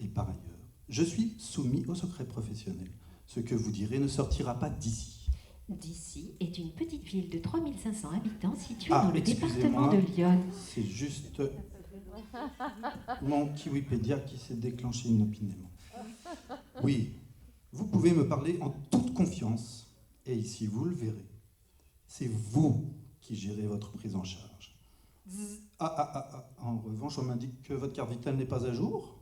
Et par ailleurs, je suis soumis au secret professionnel. Ce que vous direz ne sortira pas d'ici. D'ici est une petite ville de 3500 habitants située dans le département de Lyon. C'est juste mon Wikipédia qui s'est déclenché inopinément. Oui, vous pouvez me parler en toute confiance. Et ici, vous le verrez. C'est vous qui gérez votre prise en charge. En revanche, on m'indique que votre carte vitale n'est pas à jour.